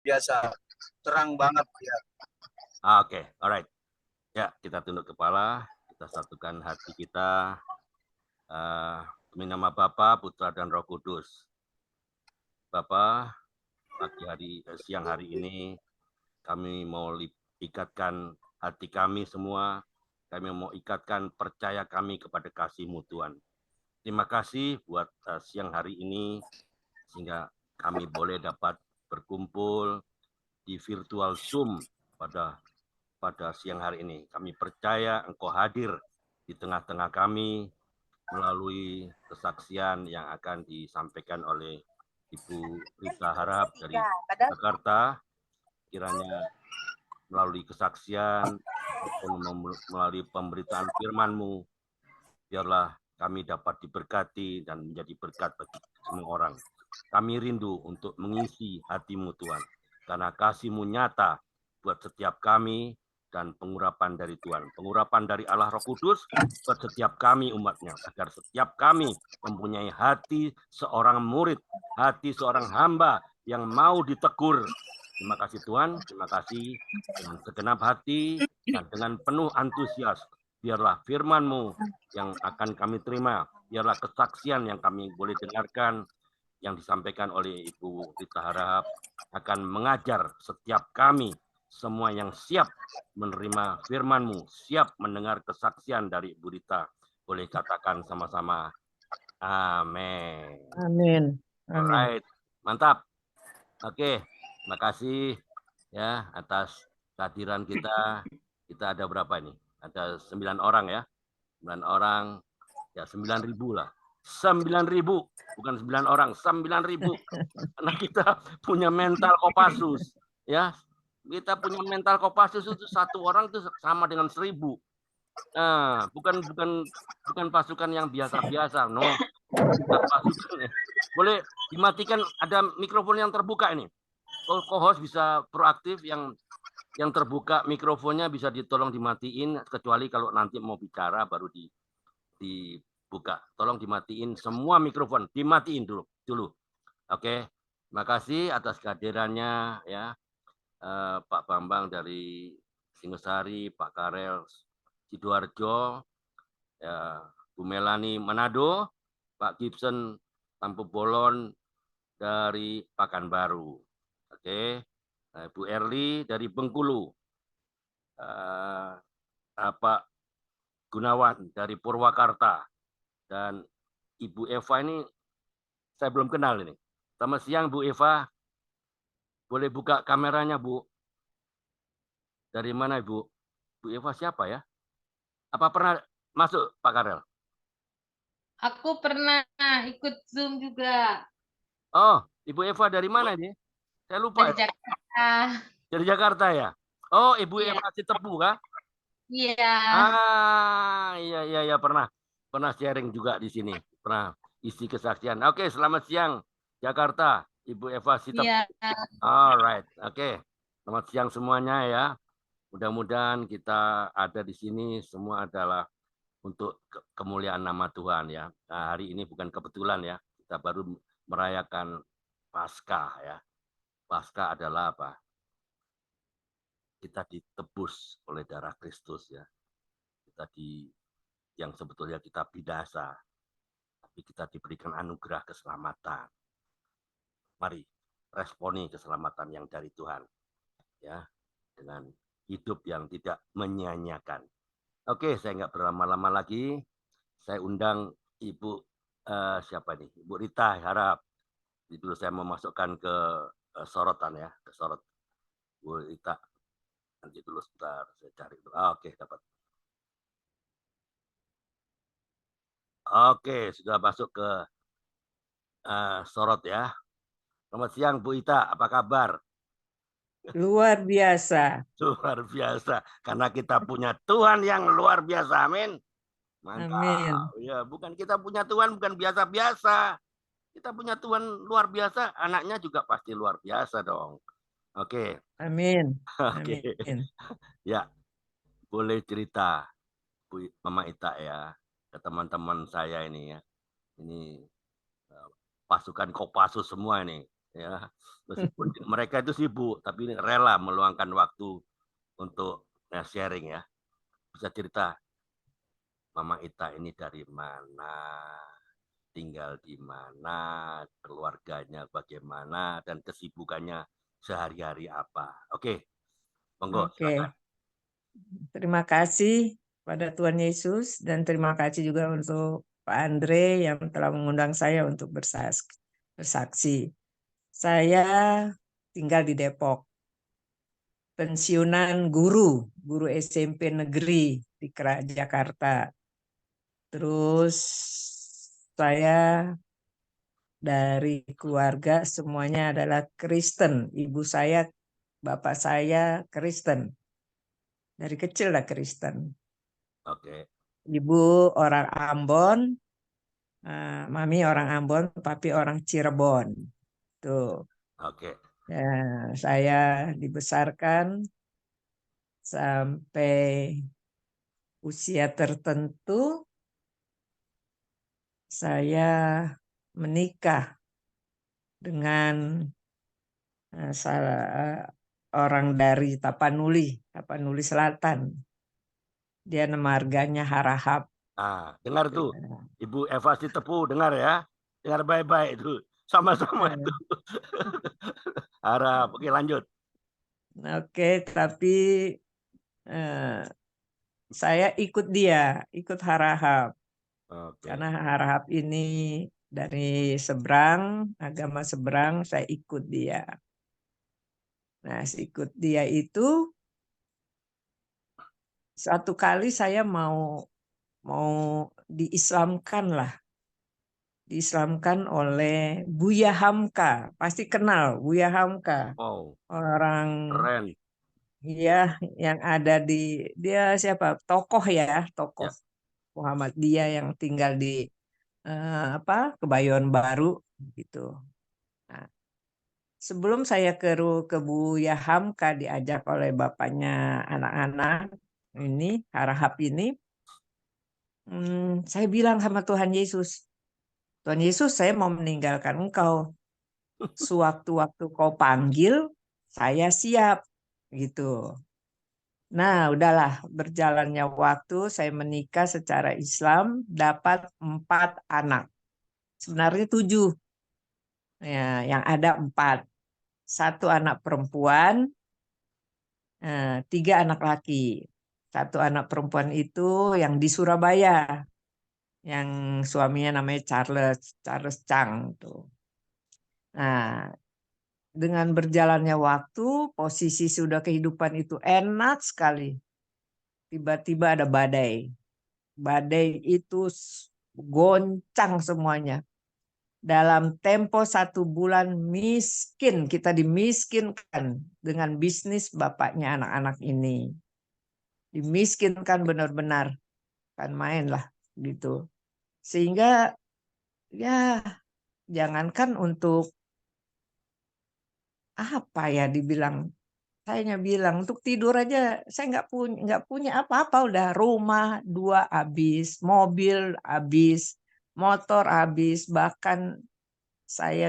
biasa, terang banget ya. Oke, alright. Ya, kita tunduk kepala, kita satukan hati kita. Demi nama Bapa, Putra, dan Roh Kudus. Bapa, siang hari ini kami mau ikatkan hati kami semua. Kami mau ikatkan percaya kami kepada kasih-Mu Tuhan. Terima kasih buat siang hari ini sehingga kami boleh dapat berkumpul di virtual Zoom pada siang hari ini. Kami percaya Engkau hadir di tengah-tengah kami melalui kesaksian yang akan disampaikan oleh Ibu Rita Harap dari Jakarta. Kiranya melalui kesaksian maupun melalui pemberitaan firman-Mu, biarlah kami dapat diberkati dan menjadi berkat bagi semua orang. Kami rindu untuk mengisi hati-Mu Tuhan, karena kasih-Mu nyata buat setiap kami dan pengurapan dari Tuhan. Pengurapan dari Allah Roh Kudus buat setiap kami umatnya, agar setiap kami mempunyai hati seorang murid, hati seorang hamba yang mau ditegur. Terima kasih Tuhan, terima kasih dengan segenap hati dan dengan penuh antusias. Biarlah firman-Mu yang akan kami terima, biarlah kesaksian yang kami boleh dengarkan, yang disampaikan oleh Ibu Rita Harahap akan mengajar setiap kami semua yang siap menerima firman-Mu, siap mendengar kesaksian dari Ibu Rita. Boleh katakan sama-sama, amin. Amin. Alright, mantap. Oke, terima kasih ya atas kehadiran kita. Kita ada berapa ini? Ada 9 orang ya. 9 orang, ya 9.000 lah. 9.000, bukan 9 orang, 9.000. Karena kita punya mental Kopassus, ya. Kita punya mental Kopassus itu satu orang itu sama dengan 1.000. Nah, bukan pasukan yang biasa-biasa, no. Bukan pasukan ya. Boleh dimatikan, ada mikrofon yang terbuka ini. Co-host bisa proaktif, yang terbuka mikrofonnya bisa ditolong dimatiin, kecuali kalau nanti mau bicara baru dibuka. Tolong dimatiin semua mikrofon, dimatiin dulu. Oke, terima kasih atas kehadirannya ya, Pak Bambang dari Singosari, Pak Karel Sidoarjo, ya, Bu Melani Manado, Pak Gibson Tampu Bolon dari Pekanbaru. Oke, Bu Erli dari Bengkulu, Pak Gunawan dari Purwakarta, dan Ibu Eva ini saya belum kenal ini. Selamat siang Bu Eva, boleh buka kameranya Bu? Dari mana Ibu? Bu Eva siapa ya? Apa pernah masuk Pak Karel? Aku pernah ikut Zoom juga. Oh, Ibu Eva dari mana ini? Saya lupa. Dari Jakarta. Dari Jakarta ya? Oh, Ibu Iya. Eva Citepu kah? Iya. Iya, pernah sharing juga di sini, pernah isi kesaksian. Oke, selamat siang Jakarta, Ibu Eva Citepu. Iya. Alright, oke. Selamat siang semuanya ya. Mudah-mudahan kita ada di sini semua adalah untuk kemuliaan nama Tuhan ya. Nah, hari ini bukan kebetulan ya, kita baru merayakan Paskah ya. Paskah adalah apa? Kita ditebus oleh darah Kristus ya. Kita yang sebetulnya kita binasa, tapi kita diberikan anugerah keselamatan. Mari responi keselamatan yang dari Tuhan ya, dengan hidup yang tidak menyia-nyiakan. Oke, saya nggak berlama-lama lagi. Saya undang Ibu siapa nih? Ibu Rita Harap. Dulu saya memasukkan ke sorotan ya, ke sorot Bu Rita. Nanti dulu sebentar saya cari. Oke, dapat. Oke, sudah masuk ke sorot ya. Selamat siang Bu Ita, apa kabar? Luar biasa. Luar biasa, karena kita punya Tuhan yang luar biasa, amin. Mantap. Amin. Ya, bukan kita punya Tuhan bukan biasa-biasa. Kita punya Tuhan luar biasa, anaknya juga pasti luar biasa dong. Oke. Amin. Oke. Amin. Ya, boleh cerita Bu Mama Ita ya ke teman-teman saya ini ya. Ini pasukan Kopassus semua ini. ya. Meskipun mereka itu sibuk, tapi rela meluangkan waktu untuk sharing ya. Bisa cerita, Mama Ita ini dari mana, tinggal di mana, keluarganya bagaimana, dan kesibukannya sehari-hari apa. Oke, monggo silakan. Oke, terima kasih pada Tuhan Yesus dan terima kasih juga untuk Pak Andre yang telah mengundang saya untuk bersaksi. Saya tinggal di Depok, pensiunan guru SMP negeri di Jakarta. Terus saya dari keluarga semuanya adalah Kristen. Ibu saya, bapak saya Kristen. Dari kecil lah Kristen. Oke, Ibu orang Ambon, mami orang Ambon, papi orang Cirebon. Tuh. oke, Ya, saya dibesarkan sampai usia tertentu saya menikah dengan orang dari Tapanuli Selatan. Dia marganya Harahap. dengar tuh, Ibu Eva Sitepu, dengar ya, dengar baik-baik itu, sama-sama itu. Harap, oke lanjut. Oke, tapi saya ikut Harahap. Oke, Karena Harahap ini dari seberang, agama seberang, saya ikut dia. Nah, ikut dia itu satu kali saya mau diislamkan lah. Diislamkan oleh Buya Hamka. Pasti kenal Buya Hamka. wow, Orang keren. ya yang ada di dia siapa? Tokoh ya, tokoh Ya, Muhammadiyah yang tinggal di Kebayoran Baru gitu. Nah, sebelum saya ke Buya Hamka diajak oleh bapaknya anak-anak ini Harahap ini, saya bilang sama Tuhan Yesus, Tuhan Yesus, saya mau meninggalkan Engkau. Sewaktu-waktu Kau panggil, saya siap gitu. Nah, udahlah berjalannya waktu, saya menikah secara Islam, dapat 4 anak. Sebenarnya 7, ya, yang ada 4. 1 anak perempuan, 3 anak laki. 1 anak perempuan itu yang di Surabaya, yang suaminya namanya Charles Chang tuh. Nah, dengan berjalannya waktu, posisi sudah kehidupan itu enak sekali. Tiba-tiba ada badai. Badai itu goncang semuanya. Dalam tempo 1 bulan miskin, kita dimiskinkan dengan bisnis bapaknya anak-anak ini. Dimiskinkan benar-benar, kan main lah gitu. Sehingga ya jangankan untuk apa ya dibilang, saya bilang untuk tidur aja saya nggak punya apa-apa, udah rumah 2 habis, mobil habis, motor habis, bahkan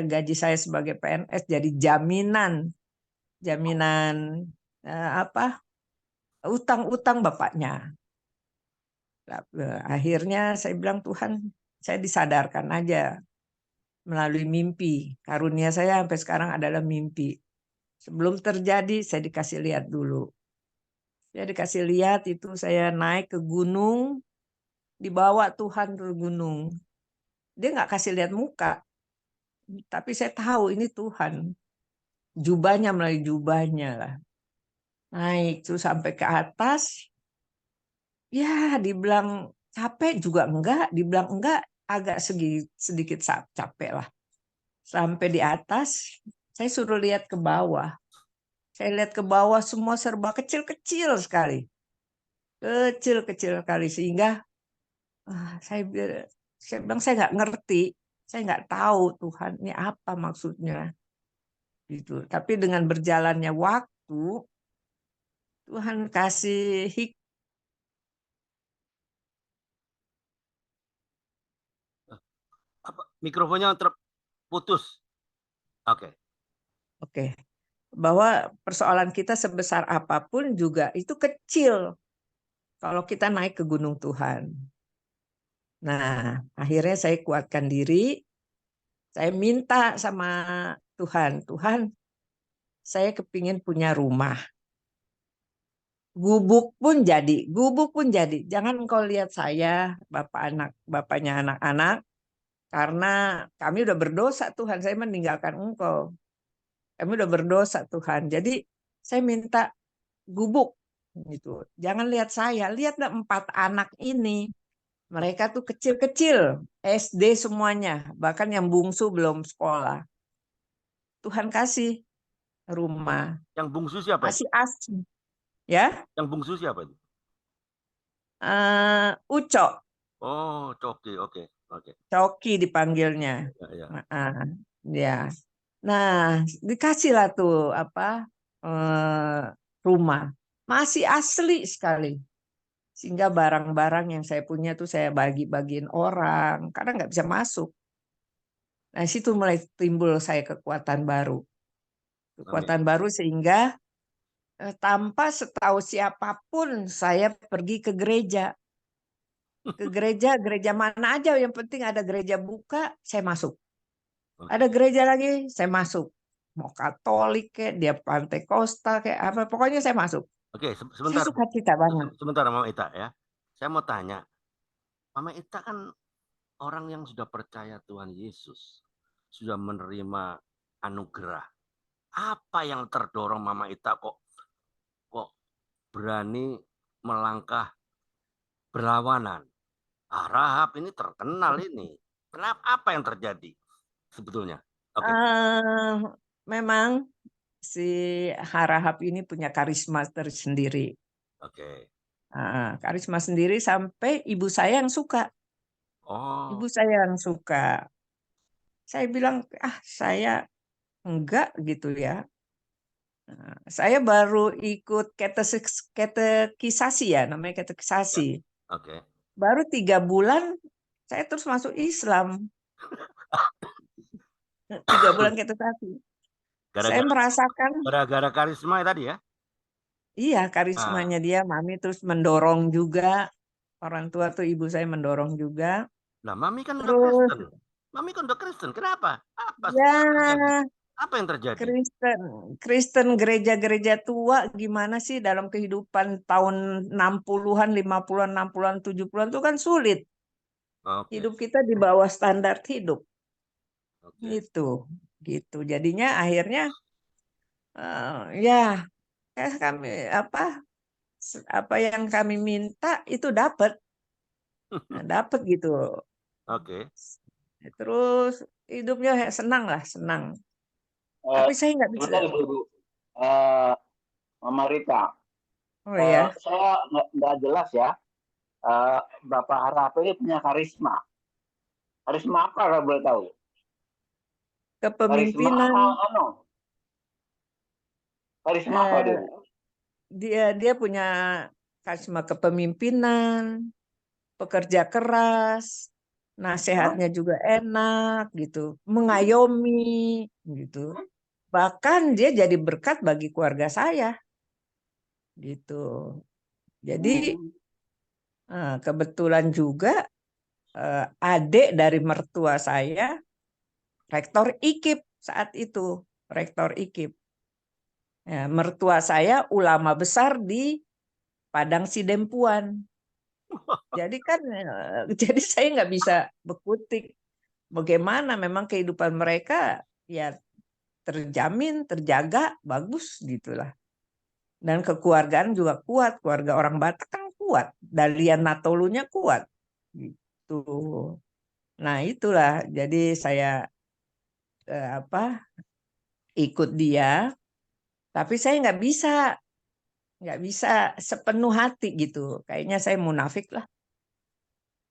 gaji saya sebagai PNS jadi jaminan jaminan utang-utang bapaknya. Akhirnya saya bilang Tuhan, saya disadarkan aja melalui mimpi. Karunia saya sampai sekarang adalah mimpi. Sebelum terjadi saya dikasih lihat dulu. Saya dikasih lihat itu saya naik ke gunung, dibawa Tuhan ke gunung. Dia nggak kasih lihat muka, tapi saya tahu ini Tuhan. Jubahnya melalui jubahnya lah. Naik terus sampai ke atas, ya dibilang capek juga enggak, dibilang enggak agak sedikit capek lah. Sampai di atas, saya suruh lihat ke bawah. Saya lihat ke bawah semua serba kecil-kecil sekali. Kecil-kecil sekali sehingga saya bilang saya nggak ngerti, saya nggak tahu Tuhan ini apa maksudnya gitu. Tapi dengan berjalannya waktu Tuhan kasih mikrofonnya terputus. Oke, Oke. Bahwa persoalan kita sebesar apapun juga itu kecil kalau kita naik ke gunung Tuhan. Nah, akhirnya saya kuatkan diri, saya minta sama Tuhan, Tuhan, saya kepingin punya rumah. Gubuk pun jadi, gubuk pun jadi. Jangan engkau lihat saya, bapaknya anak-anak, karena kami udah berdosa Tuhan, saya meninggalkan engkau. Kami udah berdosa Tuhan. Jadi saya minta gubuk gitu. Jangan lihat saya, lihatlah 4 anak ini. Mereka tuh kecil-kecil, SD semuanya, bahkan yang bungsu belum sekolah. Tuhan kasih rumah, Yang bungsu siapa itu? masih asli, ya. Yang bungsu siapa itu? Ucok, Oh, Coki. Oke, oke. Coki dipanggilnya. Ya, ya. Ya. Nah, dikasihlah tuh apa rumah, masih asli sekali. Sehingga barang-barang yang saya punya tuh saya bagi-bagiin orang, karena nggak bisa masuk. Nah, situ mulai timbul saya kekuatan baru. Kekuatan baru sehingga tanpa setahu siapapun saya pergi ke gereja. Ke gereja, gereja mana aja yang penting ada gereja buka, saya masuk. Ada gereja lagi, saya masuk. Mau Katolik kayak dia Pantekosta kayak apa, pokoknya saya masuk. Oke, Saya sebentar. suka cita banget. Sebentar, Mama Ita ya. Saya mau tanya, Mama Ita kan orang yang sudah percaya Tuhan Yesus, sudah menerima anugerah. Apa yang terdorong Mama Ita kok berani melangkah berlawanan? Rahab ini terkenal ini. Kenapa? Apa yang terjadi sebetulnya? Oke. Memang si Harahap ini punya karisma tersendiri. Oke. Karisma sendiri sampai ibu saya yang suka. Oh. Ibu saya yang suka. Saya bilang, saya enggak gitu ya. Saya baru ikut katekisasi ya, namanya katekisasi. Oke. Baru 3 bulan saya terus masuk Islam. 3 bulan katekisasi. Saya merasakan, gara-gara karisma tadi ya? iya karismanya dia, Mami terus mendorong juga. Orang tua tuh ibu saya mendorong juga. Nah, Mami kan udah Terus Kristen. Mami kan udah Kristen. Kenapa? ya Apa yang terjadi? Kristen gereja-gereja tua gimana sih dalam kehidupan tahun 60-an, 50-an, 60-an, 70-an itu kan sulit. Oke. Hidup kita di bawah standar hidup. Oke. Gitu. Jadinya akhirnya ya kami apa yang kami minta itu dapat. Nah, dapat gitu. Oke. Terus hidupnya senang lah, senang. Tapi saya nggak bisa. Sebentar Ibu. Mama Rita, Oh ya, saya nggak jelas ya. Bapak Harap ini punya karisma. Karisma apa kalau boleh tahu? Karisma kepemimpinan. Karisma apa Dia punya karisma kepemimpinan, pekerja keras, nasihatnya juga enak gitu, mengayomi gitu. Bahkan dia jadi berkat bagi keluarga saya gitu. Jadi kebetulan juga adik dari mertua saya rektor IKIP saat itu, rektor IKIP. Ya, mertua saya ulama besar di Padang Sidempuan. Jadi kan, jadi saya nggak bisa berkutik. Bagaimana memang kehidupan mereka ya terjamin, terjaga, bagus gitulah. Dan kekeluargaan juga kuat, keluarga orang Batak kan kuat, Dalian Natolunya kuat, gitu. Nah itulah, jadi saya ikut dia, tapi saya nggak bisa sepenuh hati gitu. Kayaknya saya munafik lah.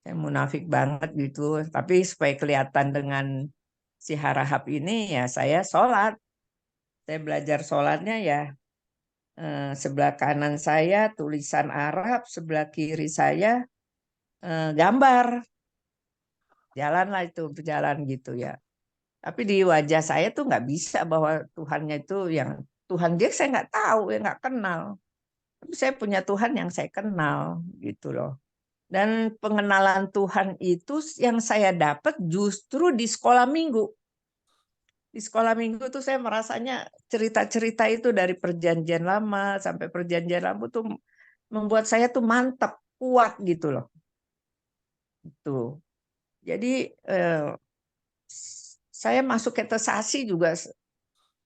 Saya munafik banget gitu. Tapi supaya kelihatan dengan si Harahap ini ya saya sholat. Saya belajar sholatnya ya sebelah kanan saya tulisan Arab, sebelah kiri saya gambar. Jalan lah itu berjalan gitu ya. Tapi di wajah saya tuh nggak bisa bahwa Tuhannya itu yang Tuhan dia saya nggak tahu, ya nggak kenal. Tapi saya punya Tuhan yang saya kenal gitu loh. Dan pengenalan Tuhan itu yang saya dapat justru di sekolah minggu. Di sekolah minggu tuh saya merasanya cerita-cerita itu dari perjanjian lama sampai perjanjian lama tuh membuat saya tuh mantap, kuat gitu loh. Itu. Jadi saya masuk katekisasi juga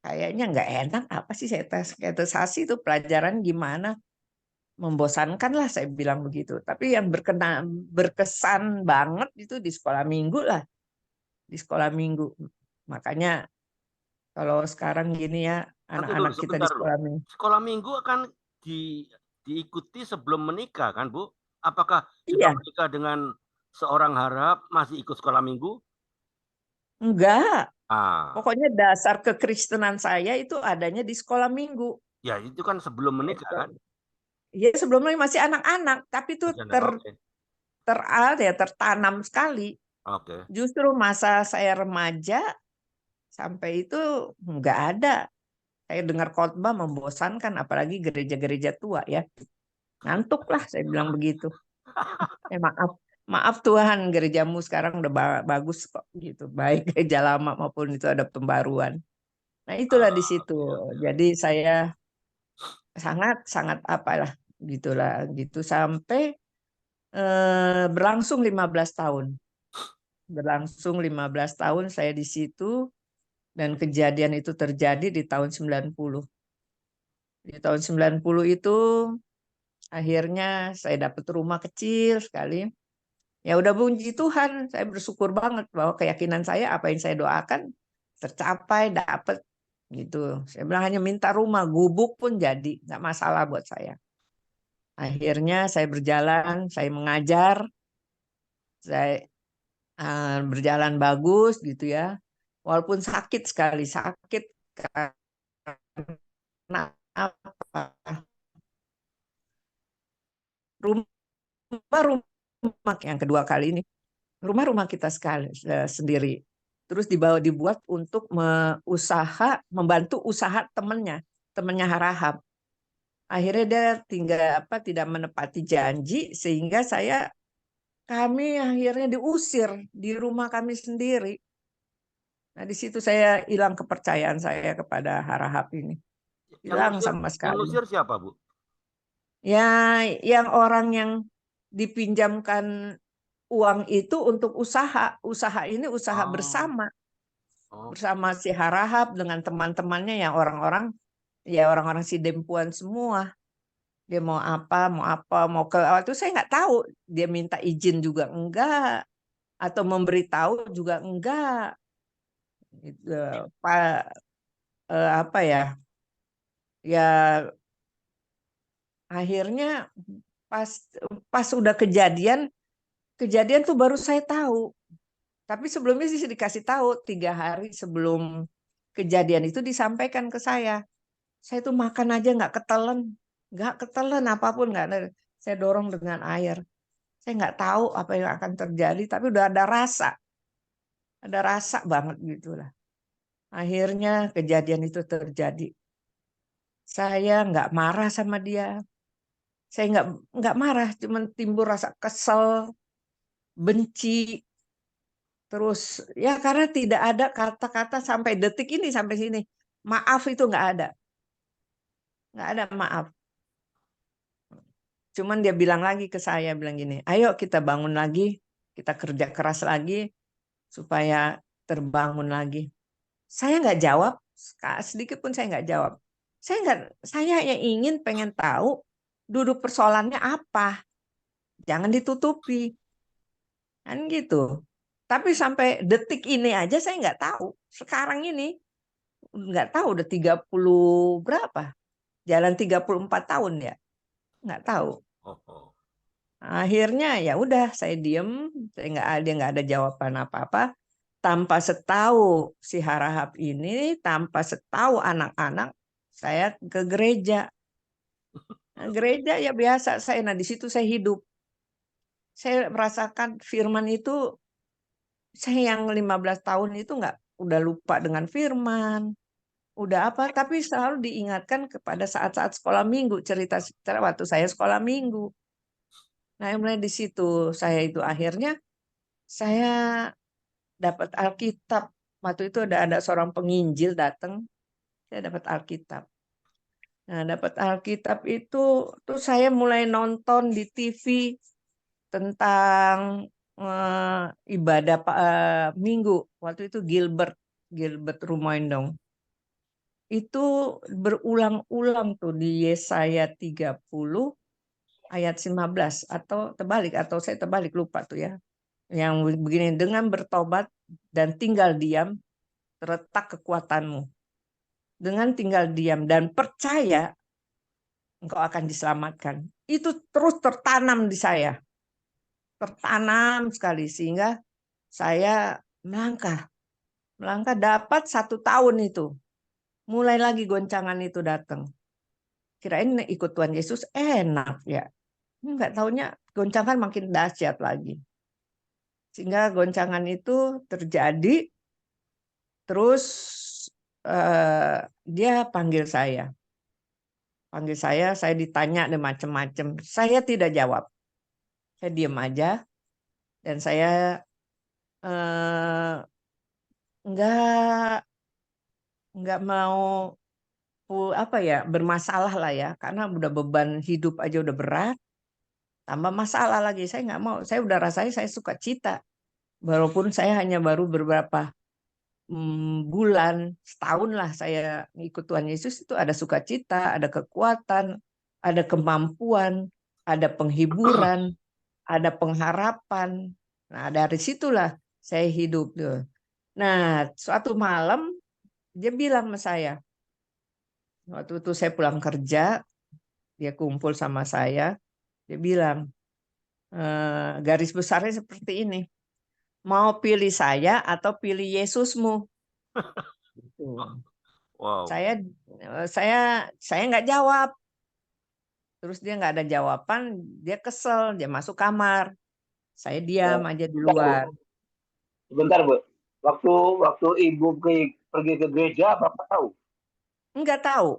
kayaknya nggak enak. Apa sih saya tes katekisasi itu pelajaran gimana? Membosankan lah saya bilang begitu. Tapi yang berkesan banget itu di sekolah minggu lah. Di sekolah minggu. Makanya kalau sekarang gini ya, Nanti dulu anak-anak kita di sebentar dulu. sekolah minggu. Sekolah minggu akan diikuti sebelum menikah kan Bu? Apakah sudah Iya, menikah dengan seorang harap masih ikut sekolah minggu? enggak. Ah, Pokoknya dasar kekristenan saya itu adanya di sekolah minggu. ya itu kan sebelum menikah Gitu. kan? Ya sebelumnya masih anak-anak, tapi itu Masih anak, oke. tertanam sekali. Oke. Justru masa saya remaja sampai itu enggak ada. Saya dengar khotbah membosankan, apalagi gereja-gereja tua ya. Ngantuk lah saya bilang begitu. Maaf Tuhan, gerejamu sekarang udah bagus kok gitu. Baik gereja lama maupun itu ada pembaruan. Nah, itulah di situ. Iya. Jadi saya sangat apalah gitulah gitu sampai berlangsung 15 tahun. Berlangsung 15 tahun saya di situ dan kejadian itu terjadi di tahun 90. Di tahun 90 itu akhirnya saya dapat rumah kecil sekali. Ya udah puji Tuhan, saya bersyukur banget bahwa keyakinan saya apa yang saya doakan tercapai, dapat gitu. Saya bilang hanya minta rumah, gubuk pun jadi, nggak masalah buat saya. Akhirnya saya berjalan, saya mengajar, saya berjalan bagus gitu ya. Walaupun sakit sekali, sakit karena apa? Rumah yang kedua kali ini, rumah kita sendiri. Terus dibuat untuk membantu usaha temannya Harahap. Akhirnya dia tidak menepati janji sehingga kami akhirnya diusir di rumah kami sendiri. Nah, di situ saya hilang kepercayaan saya kepada Harahap ini. Hilang sama Yang sekali. ngusir siapa Bu? Ya, yang orang yang dipinjamkan uang itu untuk usaha. Usaha ini usaha bersama. Oh. Bersama si Harahap dengan teman-temannya yang orang-orang si Dempuan semua. Dia mau apa, mau ke waktu saya nggak tahu. Dia minta izin juga enggak atau memberitahu juga enggak. Gitu. Apa ya? Ya akhirnya pas udah kejadian tuh baru saya tahu. Tapi sebelumnya sih dikasih tahu 3 hari sebelum kejadian itu disampaikan ke saya. Saya tuh makan aja nggak ketelan apapun nggak ada. Saya dorong dengan air. Saya nggak tahu apa yang akan terjadi, tapi udah ada rasa banget gitulah. Akhirnya kejadian itu terjadi. Saya nggak marah sama dia. Saya nggak marah, cuman timbul rasa kesel, benci. Terus ya karena tidak ada kata-kata sampai detik ini sampai sini. Maaf itu nggak ada maaf. Cuman dia bilang lagi ke saya, bilang gini, ayo kita bangun lagi, kita kerja keras lagi supaya terbangun lagi. Saya nggak jawab, sedikit pun saya nggak jawab. Saya yang pengen tahu duduk persoalannya apa, jangan ditutupi, kan gitu. Tapi sampai detik ini aja saya nggak tahu. Sekarang ini nggak tahu udah 30 berapa, jalan 34 tahun ya, nggak tahu. Akhirnya ya udah saya diem, dia nggak ada jawaban apa-apa. Tanpa setahu si Harahap ini, tanpa setahu anak-anak, saya ke gereja. Nah, gereja ya biasa saya. Nah di situ saya hidup. Saya merasakan firman itu, saya yang 15 tahun itu udah lupa dengan firman, udah apa, tapi selalu diingatkan kepada saat-saat sekolah minggu, cerita-cerita waktu saya sekolah minggu. Nah, mulai di situ saya itu akhirnya saya dapat Alkitab. Waktu itu ada seorang penginjil datang, saya dapat Alkitab. Nah, dapat Alkitab itu tuh saya mulai nonton di TV tentang ibadah minggu. Waktu itu Gilbert Rumoindong. Itu berulang-ulang tuh di Yesaya 30 ayat 15 atau saya terbalik lupa tuh ya. Yang begini, dengan bertobat dan tinggal diam terletak kekuatanmu. Dengan tinggal diam dan percaya engkau akan diselamatkan. Itu terus tertanam di saya. Tertanam sekali sehingga saya melangkah dapat 1 tahun itu. Mulai lagi goncangan itu datang. Kirain ikut Tuhan Yesus enak ya. Enggak taunya goncangan makin dahsyat lagi. Sehingga goncangan itu terjadi, terus dia panggil saya. Saya ditanya ada macam-macam. Saya tidak jawab. Saya diam aja dan saya nggak mau bermasalah lah ya, karena udah beban hidup aja udah berat, tambah masalah lagi. Saya nggak mau. Saya udah rasanya saya suka cita, walaupun saya hanya baru beberapa bulan, setahun lah saya ikut Tuhan Yesus. Itu ada sukacita, ada kekuatan, ada kemampuan, ada penghiburan, ada pengharapan. Nah, dari situlah saya hidup tuh. Nah, suatu malam dia bilang sama saya, waktu itu saya pulang kerja, dia kumpul sama saya, dia bilang, garis besarnya seperti ini, mau pilih saya atau pilih Yesusmu? Gitu. Wow. Saya nggak jawab. Terus dia nggak ada jawaban, dia kesel, dia masuk kamar. Saya diam aja di luar. Sebentar, Bu. Waktu Ibu pergi ke gereja, Bapak tahu? Nggak tahu.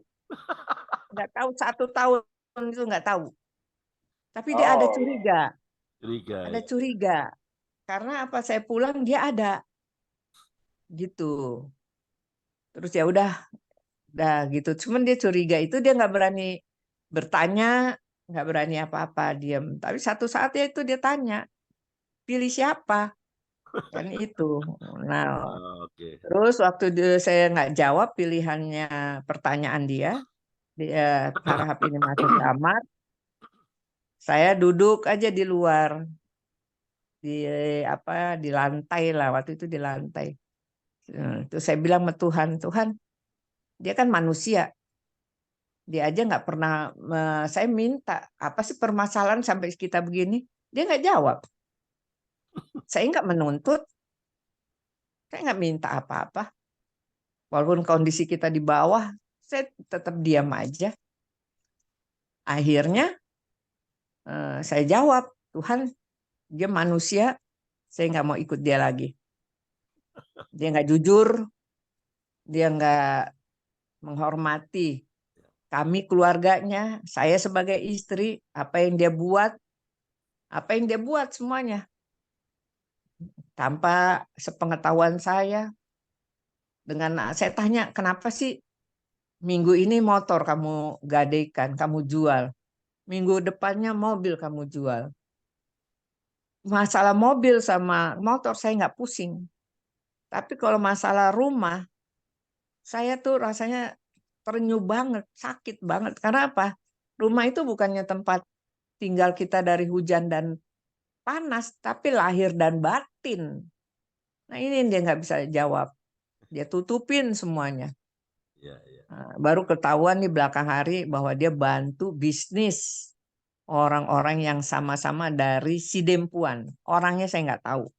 Nggak tahu, 1 tahun itu nggak tahu. Tapi dia ada curiga. Ada curiga. Karena apa, saya pulang dia ada. Gitu. Terus ya udah gitu. Cuman dia curiga itu, dia nggak berani bertanya, nggak berani apa-apa, diam. Tapi satu saatnya itu dia tanya, pilih siapa? Kan itu. Nah, Oke. terus waktu saya nggak jawab pilihannya pertanyaan dia Harahap ini masuk kamar, saya duduk aja di luar di lantai lah, waktu itu di lantai. Terus saya bilang sama Tuhan, dia kan manusia, dia aja nggak pernah. Saya minta apa sih permasalahan sampai kita begini, dia nggak jawab. Saya nggak menuntut, saya nggak minta apa-apa. Walaupun kondisi kita di bawah, saya tetap diam aja. Akhirnya saya jawab, Tuhan, dia manusia, saya nggak mau ikut dia lagi. Dia nggak jujur, dia nggak menghormati kami keluarganya, saya sebagai istri, apa yang dia buat semuanya tanpa sepengetahuan saya. Dengan saya tanya, kenapa sih minggu ini motor kamu gadaikan, kamu jual, minggu depannya mobil kamu jual. Masalah mobil sama motor saya nggak pusing, tapi kalau masalah rumah, saya tuh rasanya terenyuh banget, sakit banget. Karena apa? Rumah itu bukannya tempat tinggal kita dari hujan dan panas, tapi lahir dan batin. Nah, ini dia nggak bisa jawab. Dia tutupin semuanya. Ya. Nah, baru ketahuan di belakang hari bahwa dia bantu bisnis orang-orang yang sama-sama dari Sidempuan. Orangnya saya nggak tahu.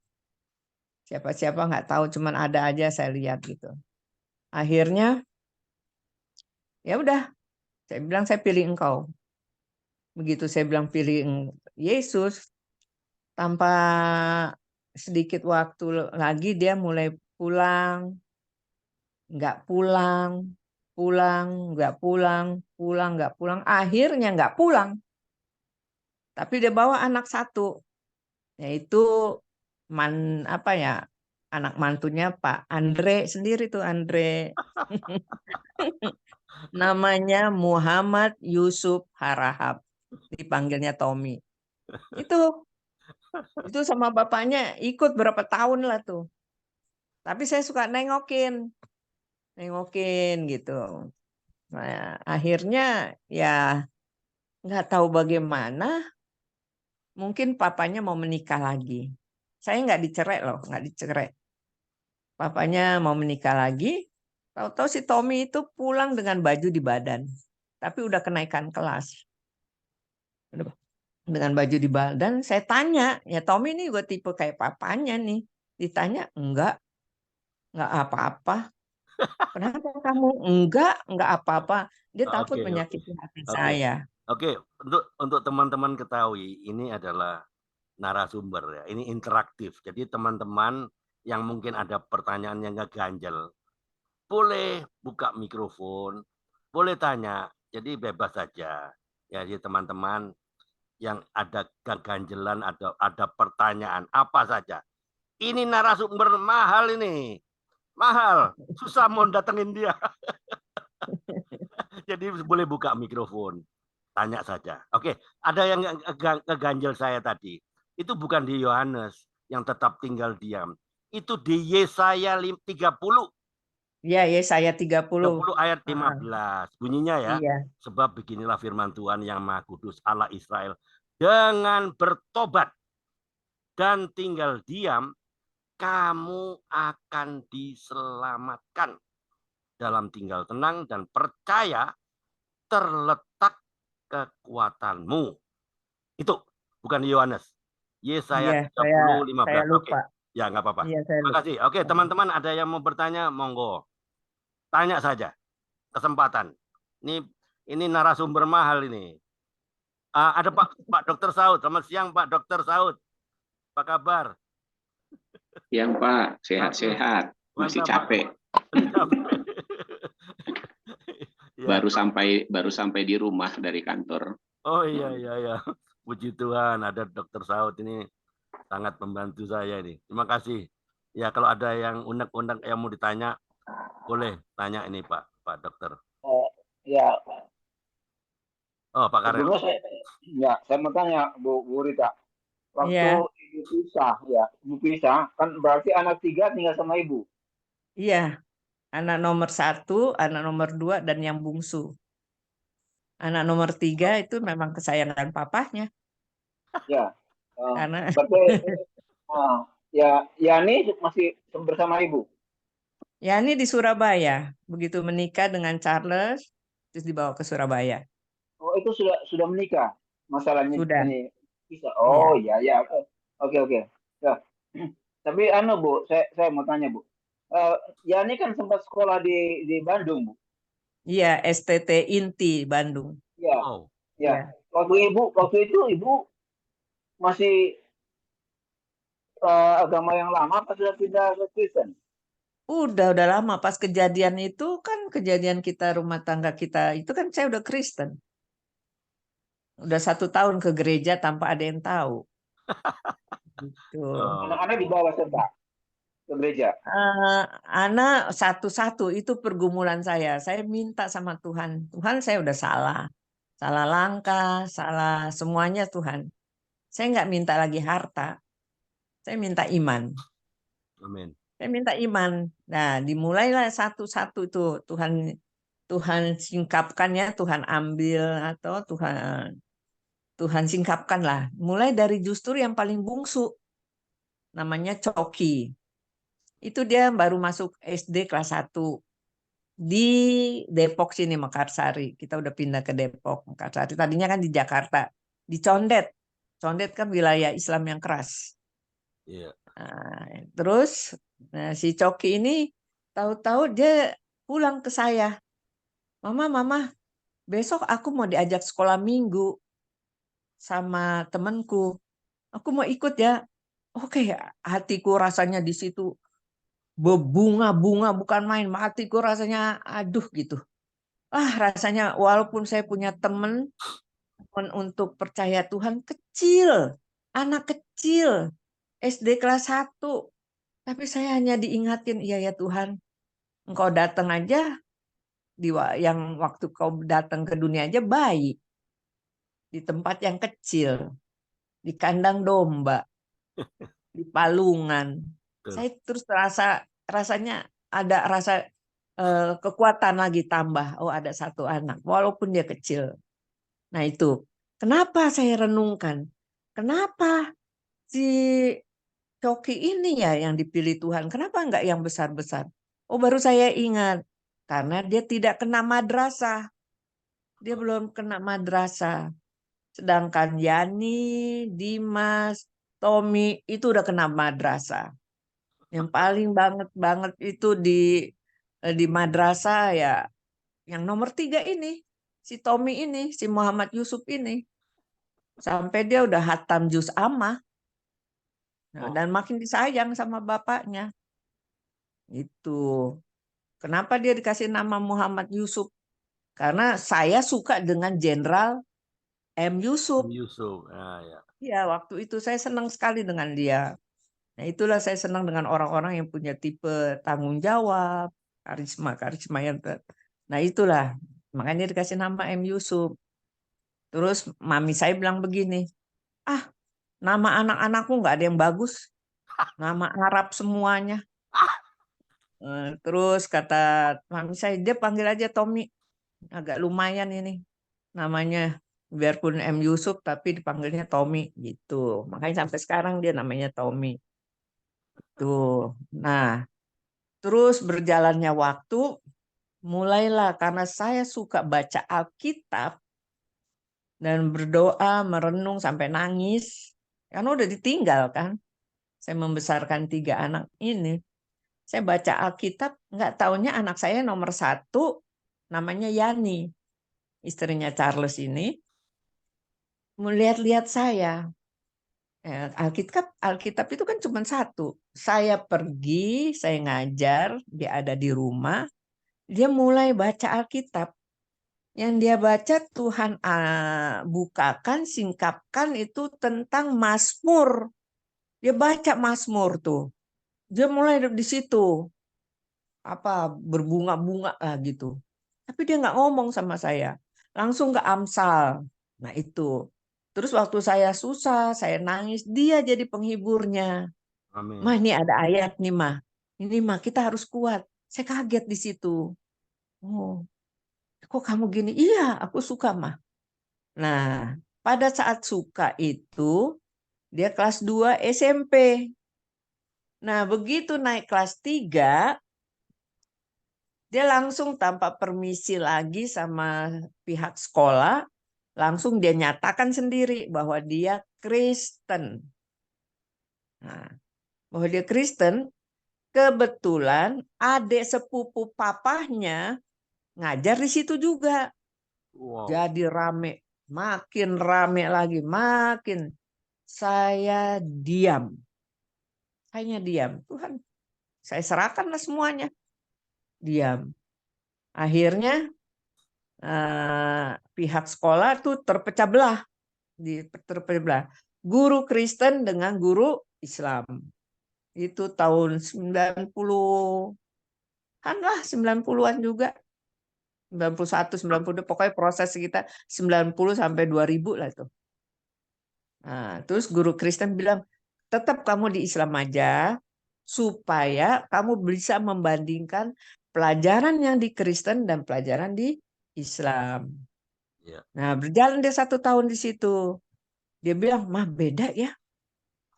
Siapa-siapa nggak tahu, cuman ada aja saya lihat gitu. Akhirnya ya udah, saya bilang saya pilih engkau. Begitu saya bilang pilih Yesus, tanpa sedikit waktu lagi dia mulai pulang, nggak pulang, nggak pulang, nggak pulang. Akhirnya nggak pulang, tapi dia bawa anak satu, yaitu apa ya, anak mantunya Pak Andre sendiri tuh, Andre. Namanya Muhammad Yusuf Harahap, dipanggilnya Tommy. Itu sama bapaknya ikut berapa tahun lah tuh. Tapi saya suka nengokin gitu. Nah, akhirnya ya nggak tahu bagaimana, mungkin papanya mau menikah lagi. Saya nggak dicerai loh, nggak dicerai. Papanya mau menikah lagi, tahu-tahu si Tommy itu pulang dengan baju di badan, tapi udah kenaikan kelas. Dengan baju di badan, saya tanya, ya Tommy ini gue tipe kayak papanya nih. Ditanya, enggak apa-apa. Kenapa kamu? Enggak apa-apa. Dia takut Oke, menyakiti hati oke. saya. Oke, untuk teman-teman ketahui, ini adalah narasumber ya. Ini interaktif. Jadi teman-teman yang mungkin ada pertanyaan yang nggak ganjel, boleh buka mikrofon, boleh tanya. Jadi bebas saja. Ya, jadi teman-teman yang ada keganjelan, ada pertanyaan apa saja. Ini narasumber mahal ini. Mahal. Susah mau datengin dia. Jadi boleh buka mikrofon. Tanya saja. Oke, ada yang keganjel saya tadi. Itu bukan di Yohanes yang tetap tinggal diam. Itu di Yesaya 30. Ya, saya 30. 30 ayat 15. Bunyinya ya. Iya. Sebab beginilah firman Tuhan yang Maha Kudus Allah Israel. Dengan bertobat dan tinggal diam, kamu akan diselamatkan. Dalam tinggal tenang dan percaya terletak kekuatanmu. Itu bukan di Yohanes. Yesaya Iya, 30, saya 15. Oke. lupa. Ya, nggak apa-apa. Iya, saya Terima lupa. kasih. Oke, teman-teman ada yang mau bertanya, monggo. Tanya saja. Kesempatan. Ini narasumber mahal ini. Ada Pak Dr. Saud. Selamat siang Pak Dr. Saud. Apa kabar? Yang Pak, sehat-sehat. Masih Mantap, capek. Capek. Ya. Baru sampai di rumah dari kantor. Oh iya. Puji Tuhan ada Dr. Saud ini sangat membantu saya ini. Terima kasih. Ya kalau ada yang unek-unek yang mau ditanya, boleh tanya ini Pak Dokter. Ya, Oh Pak Karel. sebelumnya saya mau tanya Bu Rita. Waktu Iya. ibu pisah, kan berarti anak 3 tinggal sama ibu. Iya. Anak nomor 1, anak nomor 2, dan yang bungsu. Anak nomor 3 itu memang kesayangan papahnya. Ya. Karena Berarti Yani masih bersama ibu. Yani di Surabaya. Begitu menikah dengan Charles, terus dibawa ke Surabaya. Oh, itu sudah menikah. Masalahnya Sudah. ini pisah. Oh, ya. Oke. Ya. Tapi Bu, saya mau tanya, Bu. Yani kan sempat sekolah di Bandung, Bu. Iya, STT Inti Bandung. Ya. Oh. Ya. Waktu itu ibu masih agama yang lama pas sudah pindah ke Kristen? Udah lama. Pas kejadian itu kan kejadian kita rumah tangga kita itu kan saya udah Kristen. Udah 1 tahun ke gereja tanpa ada yang tahu. Gitu. Anak-anak dibawa serta ke gereja. Anak satu-satu itu pergumulan saya. Saya minta sama Tuhan. Tuhan, saya udah salah langkah, salah semuanya Tuhan. Saya nggak minta lagi harta. Saya minta iman. Amin. Saya minta iman. Nah, dimulailah satu-satu itu Tuhan singkapkan ya, Tuhan ambil atau Tuhan singkapkan lah. Mulai dari justru yang paling bungsu, namanya Coki. Itu dia baru masuk SD kelas 1 di Depok sini, Mekarsari. Kita udah pindah ke Depok, Mekarsari. Tadinya kan di Jakarta, di Condet. Condet kan wilayah Islam yang keras. Iya. Terus si Coki ini tahu-tahu dia pulang ke saya. Mama, besok aku mau diajak sekolah minggu sama temanku. Aku mau ikut ya. Oke, hatiku rasanya di situ Berbunga-bunga bukan main. Hatiku rasanya aduh gitu. Rasanya walaupun saya punya teman untuk percaya Tuhan kecil, anak kecil, SD kelas 1. Tapi saya hanya diingatin, iya ya Tuhan, Engkau datang aja yang waktu kau datang ke dunia aja bayi, di tempat yang kecil, di kandang domba, di palungan. Betul. Saya terus rasanya ada rasa kekuatan lagi tambah. Oh, ada satu anak, walaupun dia kecil. Nah itu, kenapa saya renungkan? Kenapa si Coki ini ya yang dipilih Tuhan? Kenapa enggak yang besar-besar? Oh, baru saya ingat. Karena dia tidak kena madrasah. Dia belum kena madrasah. Sedangkan Yani, Dimas, Tommy itu udah kena madrasah. Yang paling banget itu di madrasah ya yang nomor 3 ini. Si Tommy ini, si Muhammad Yusuf ini. Sampai dia udah hatam juz amma. Nah, dan makin disayang sama bapaknya. Itu. Kenapa dia dikasih nama Muhammad Yusuf? Karena saya suka dengan Jenderal M. Yusuf. Yusuf. Ya. Ya, waktu itu saya senang sekali dengan dia. Nah, itulah saya senang dengan orang-orang yang punya tipe tanggung jawab, karisma yang Nah, itulah. Makanya dikasih nama M. Yusuf. Terus mami saya bilang begini, nama anak-anakku nggak ada yang bagus. Nama Arab semuanya. Terus kata mami saya, dia panggil aja Tommy. Agak lumayan ini namanya. Biarpun M. Yusuf, tapi dipanggilnya Tommy gitu. Makanya sampai sekarang dia namanya Tommy. Tuh. Nah, terus berjalannya waktu, mulailah karena saya suka baca Alkitab dan berdoa, merenung sampai nangis. Karena udah ditinggal kan. Saya membesarkan 3 anak ini. Saya baca Alkitab, nggak taunya anak saya nomor 1 namanya Yani. Istrinya Charles ini. Melihat-lihat saya. Alkitab itu kan cuma 1. Saya pergi, saya ngajar, dia ada di rumah. Dia mulai baca Alkitab. Yang dia baca Tuhan bukakan, singkapkan itu tentang Mazmur. Dia baca Mazmur tuh. Dia mulai di situ. Berbunga-bunga lah gitu. Tapi dia nggak ngomong sama saya. Langsung ke Amsal. Nah itu. Terus waktu saya susah, saya nangis, dia jadi penghiburnya. Amin. Mah ini ada ayat nih mah. Ini mah kita harus kuat. Saya kaget di situ. Oh, kok kamu gini? Iya, aku suka mah. Nah, pada saat suka itu, dia kelas 2 SMP. Nah, begitu naik kelas 3, dia langsung tanpa permisi lagi sama pihak sekolah, langsung dia nyatakan sendiri bahwa dia Kristen. Nah, bahwa dia Kristen, kebetulan adik sepupu papahnya ngajar di situ juga. Wow. Jadi makin rame lagi, makin saya diam. Hanya diam. Tuhan, saya serahkanlah semuanya. Diam. Akhirnya pihak sekolah tuh terpecah belah. Guru Kristen dengan guru Islam. Itu tahun 90-an lah, 90-an juga. 91, 92, pokoknya proses kita 90 sampai 2000 lah itu. Nah, terus guru Kristen bilang, tetap kamu di Islam aja, supaya kamu bisa membandingkan pelajaran yang di Kristen dan pelajaran di Islam. Ya. Nah, berjalan dia 1 tahun di situ. Dia bilang, mah beda ya.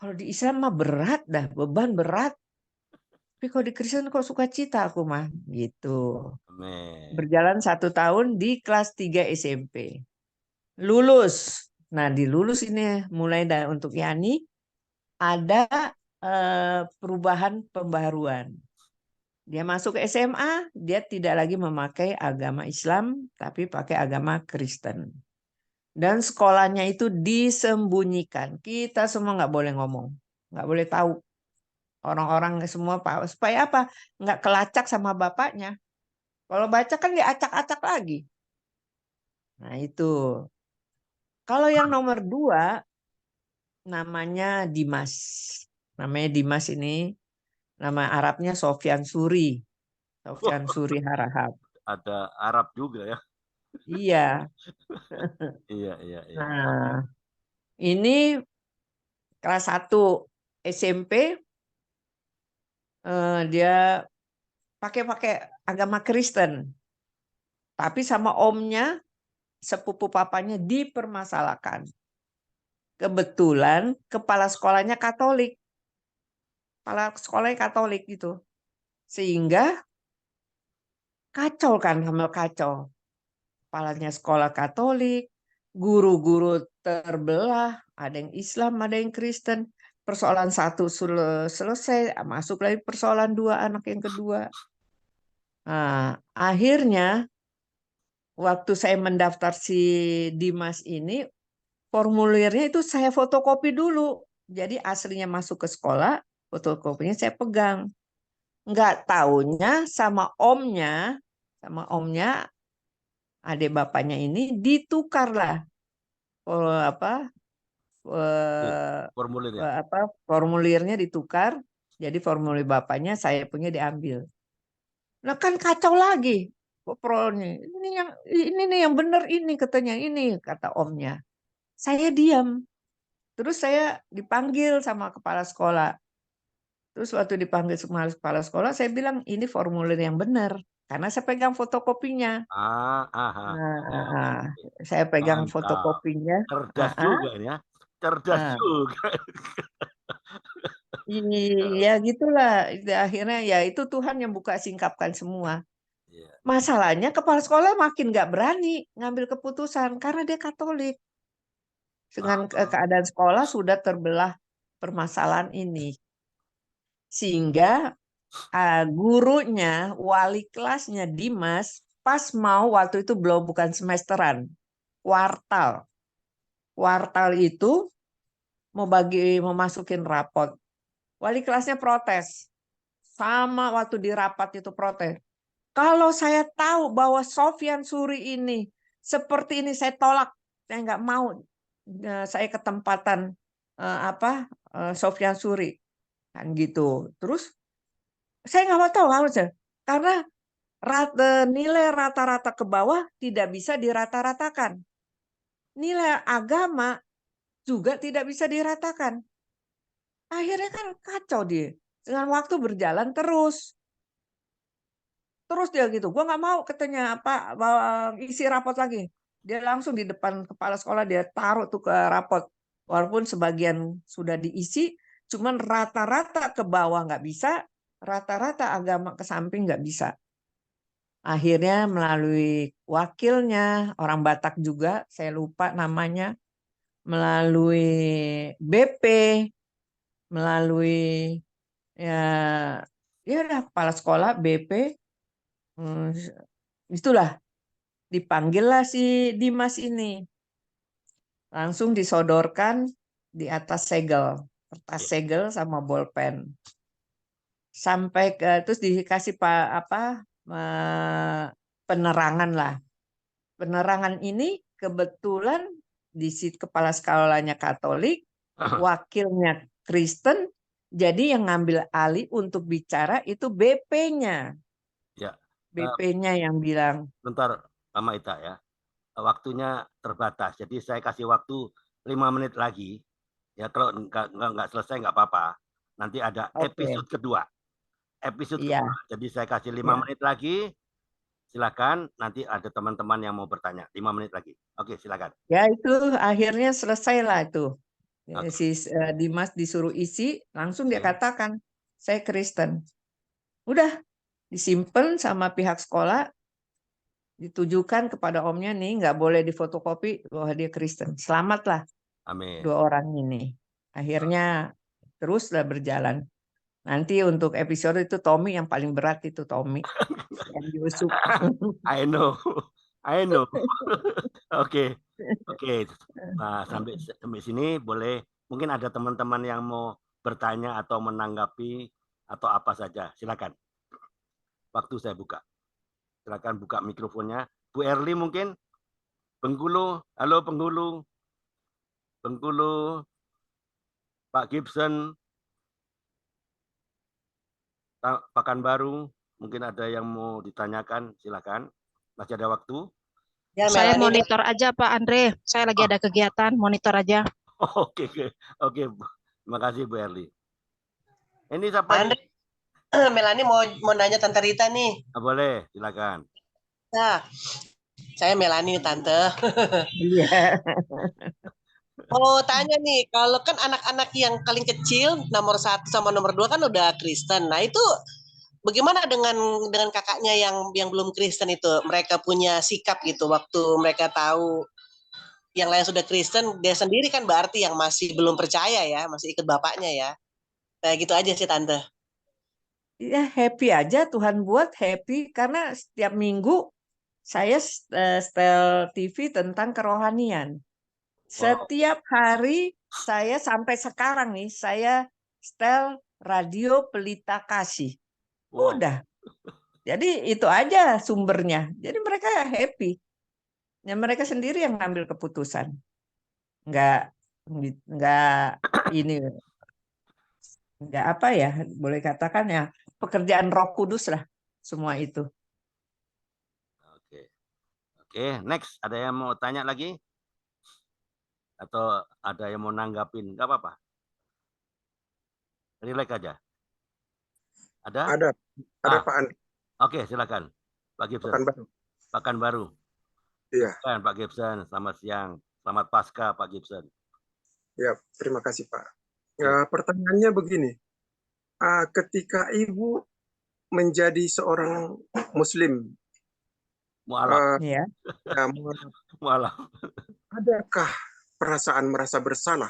Kalau di Islam mah berat dah, beban berat. Tapi kalau di Kristen kok suka cita aku mah. Gitu. Amin. Berjalan 1 tahun di kelas 3 SMP. Lulus. Nah, di lulus ini mulai untuk Yani ada perubahan pembaharuan. Dia masuk ke SMA, dia tidak lagi memakai agama Islam, tapi pakai agama Kristen. Dan sekolahnya itu disembunyikan. Kita semua nggak boleh ngomong, nggak boleh tahu. Orang-orang semua Pak, supaya apa? Nggak kelacak sama bapaknya. Kalau baca kan diacak-acak lagi. Nah itu. Kalau yang nomor 2 namanya Dimas. Namanya Dimas ini, nama Arabnya Sofyan Suri. Sofyan Suri Harahap. Ada Arab juga ya. Iya. Iya, iya, iya. Nah, ini kelas 1 SMP, dia pakai agama Kristen. Tapi sama omnya, sepupu papanya dipermasalahkan. Kebetulan kepala sekolahnya Katolik. Kepala sekolahnya Katolik gitu. Sehingga kacau kan, kacau. Kepalanya sekolah Katolik, guru-guru terbelah, ada yang Islam, ada yang Kristen. Persoalan 1 selesai, masuk lagi persoalan 2, anak yang kedua. Nah, akhirnya waktu saya mendaftar si Dimas ini, formulirnya itu saya fotokopi dulu. Jadi aslinya masuk ke sekolah, fotokopinya saya pegang. Nggak taunya sama omnya, adik bapaknya ini ditukarlah Formulirnya. formulirnya ditukar. Jadi formulir bapaknya saya punya diambil. Nah kan kacau lagi. Ini nih yang benar ini katanya, ini kata omnya. Saya diam. Terus saya dipanggil sama kepala sekolah. Terus waktu dipanggil sama kepala sekolah, saya bilang ini formulir yang benar. Karena saya pegang fotokopinya. Saya pegang Mantap. fotokopinya. Cerdas juga ya. Cerdas juga. Iya gitulah. Akhirnya ya itu Tuhan yang buka singkapkan semua. Masalahnya kepala sekolah makin nggak berani ngambil keputusan karena dia Katolik. Dengan keadaan sekolah sudah terbelah permasalahan ini. Sehingga gurunya, wali kelasnya Dimas, pas mau waktu itu bukan semesteran, kuartal. Kuartal itu mau masukin rapot. Wali kelasnya protes. Sama waktu di rapat itu protes. Kalau saya tahu bahwa Sofyan Suri ini seperti ini, saya tolak. Saya nggak mau saya ketempatan Sofyan Suri. Kan gitu. Terus saya nggak mau tahu harusnya. Karena nilai rata-rata ke bawah tidak bisa dirata-ratakan. Nilai agama juga tidak bisa diratakan. Akhirnya kan kacau dia. Dengan waktu berjalan terus. Terus dia gitu, gue nggak mau katanya isi rapot lagi. Dia langsung di depan kepala sekolah dia taruh tuh ke rapot. Walaupun sebagian sudah diisi, cuman rata-rata ke bawah nggak bisa, rata-rata agama ke samping nggak bisa. Akhirnya melalui wakilnya, orang Batak juga, saya lupa namanya, melalui BP, melalui ya udah kepala sekolah BP, itulah dipanggillah si Dimas ini, langsung disodorkan di atas segel, kertas segel sama bolpen, sampai terus dikasih penerangan lah. Penerangan ini kebetulan di kepala sekolahnya Katolik, wakilnya Kristen, jadi yang ngambil alih untuk bicara itu BP-nya. Ya. BP-nya yang bilang. Bentar, Mama Ita ya. Waktunya terbatas, jadi saya kasih waktu 5 menit lagi. Ya kalau nggak selesai nggak apa-apa. Nanti ada episode kedua. Kedua. Jadi saya kasih 5 menit lagi. Silakan, nanti ada teman-teman yang mau bertanya. 5 menit lagi. Oke, silakan. Ya itu akhirnya selesailah itu. Si Dimas disuruh isi, langsung dia katakan, saya Kristen. Udah, disimpan sama pihak sekolah, ditujukan kepada omnya nih, nggak boleh difotokopi bahwa dia Kristen. Selamatlah. Amin. 2 orang ini. Akhirnya teruslah berjalan. Nanti untuk episode itu Tommy yang paling berat itu Tommy. Yusuf. I know. Oke. Nah, sampai sini boleh. Mungkin ada teman-teman yang mau bertanya atau menanggapi atau apa saja. Silakan. Waktu saya buka. Silakan buka mikrofonnya. Bu Erli mungkin? Bengkulu, halo Bengkulu. Bengkulu, Pak Gibson, Pekanbaru, mungkin ada yang mau ditanyakan, silakan. Masih ada waktu. Ya, Saya Melani, monitor aja Pak Andre. Saya lagi ada kegiatan, monitor aja. Oke. Terima kasih Bu Erli. Ini siapa Andre, ini? Melani mau nanya Tante Rita nih. Boleh, silakan. Nah, saya Melani Tante. Iya. Mau tanya nih, kalau kan anak-anak yang paling kecil nomor 1 sama nomor 2 kan udah Kristen. Nah itu bagaimana dengan kakaknya yang belum Kristen itu? Mereka punya sikap gitu waktu mereka tahu yang lain sudah Kristen, dia sendiri kan berarti yang masih belum percaya ya, masih ikut bapaknya ya. Nah gitu aja sih Tante. Ya happy aja, Tuhan buat happy karena setiap minggu saya setel TV tentang kerohanian. Setiap hari saya sampai sekarang nih saya setel radio Pelita Kasih. Wow. Udah. Jadi itu aja sumbernya. Jadi mereka happy. Ya mereka sendiri yang ngambil keputusan. Enggak ini enggak apa ya, boleh katakan ya pekerjaan Roh Kudus lah semua itu. Oke, next. Ada yang mau tanya lagi? Atau ada yang mau nanggapin? Enggak apa-apa. Relax aja. Ada? Ada Pak Andre. Oke, silakan. Pak Gibson. Pekanbaru. Iya. Silakan, Pak Gibson. Selamat siang. Selamat Pasca, Pak Gibson. Ya, terima kasih Pak. Pertanyaannya begini. Ketika Ibu menjadi seorang Muslim, Mualaf. mualaf, adakah perasaan merasa bersalah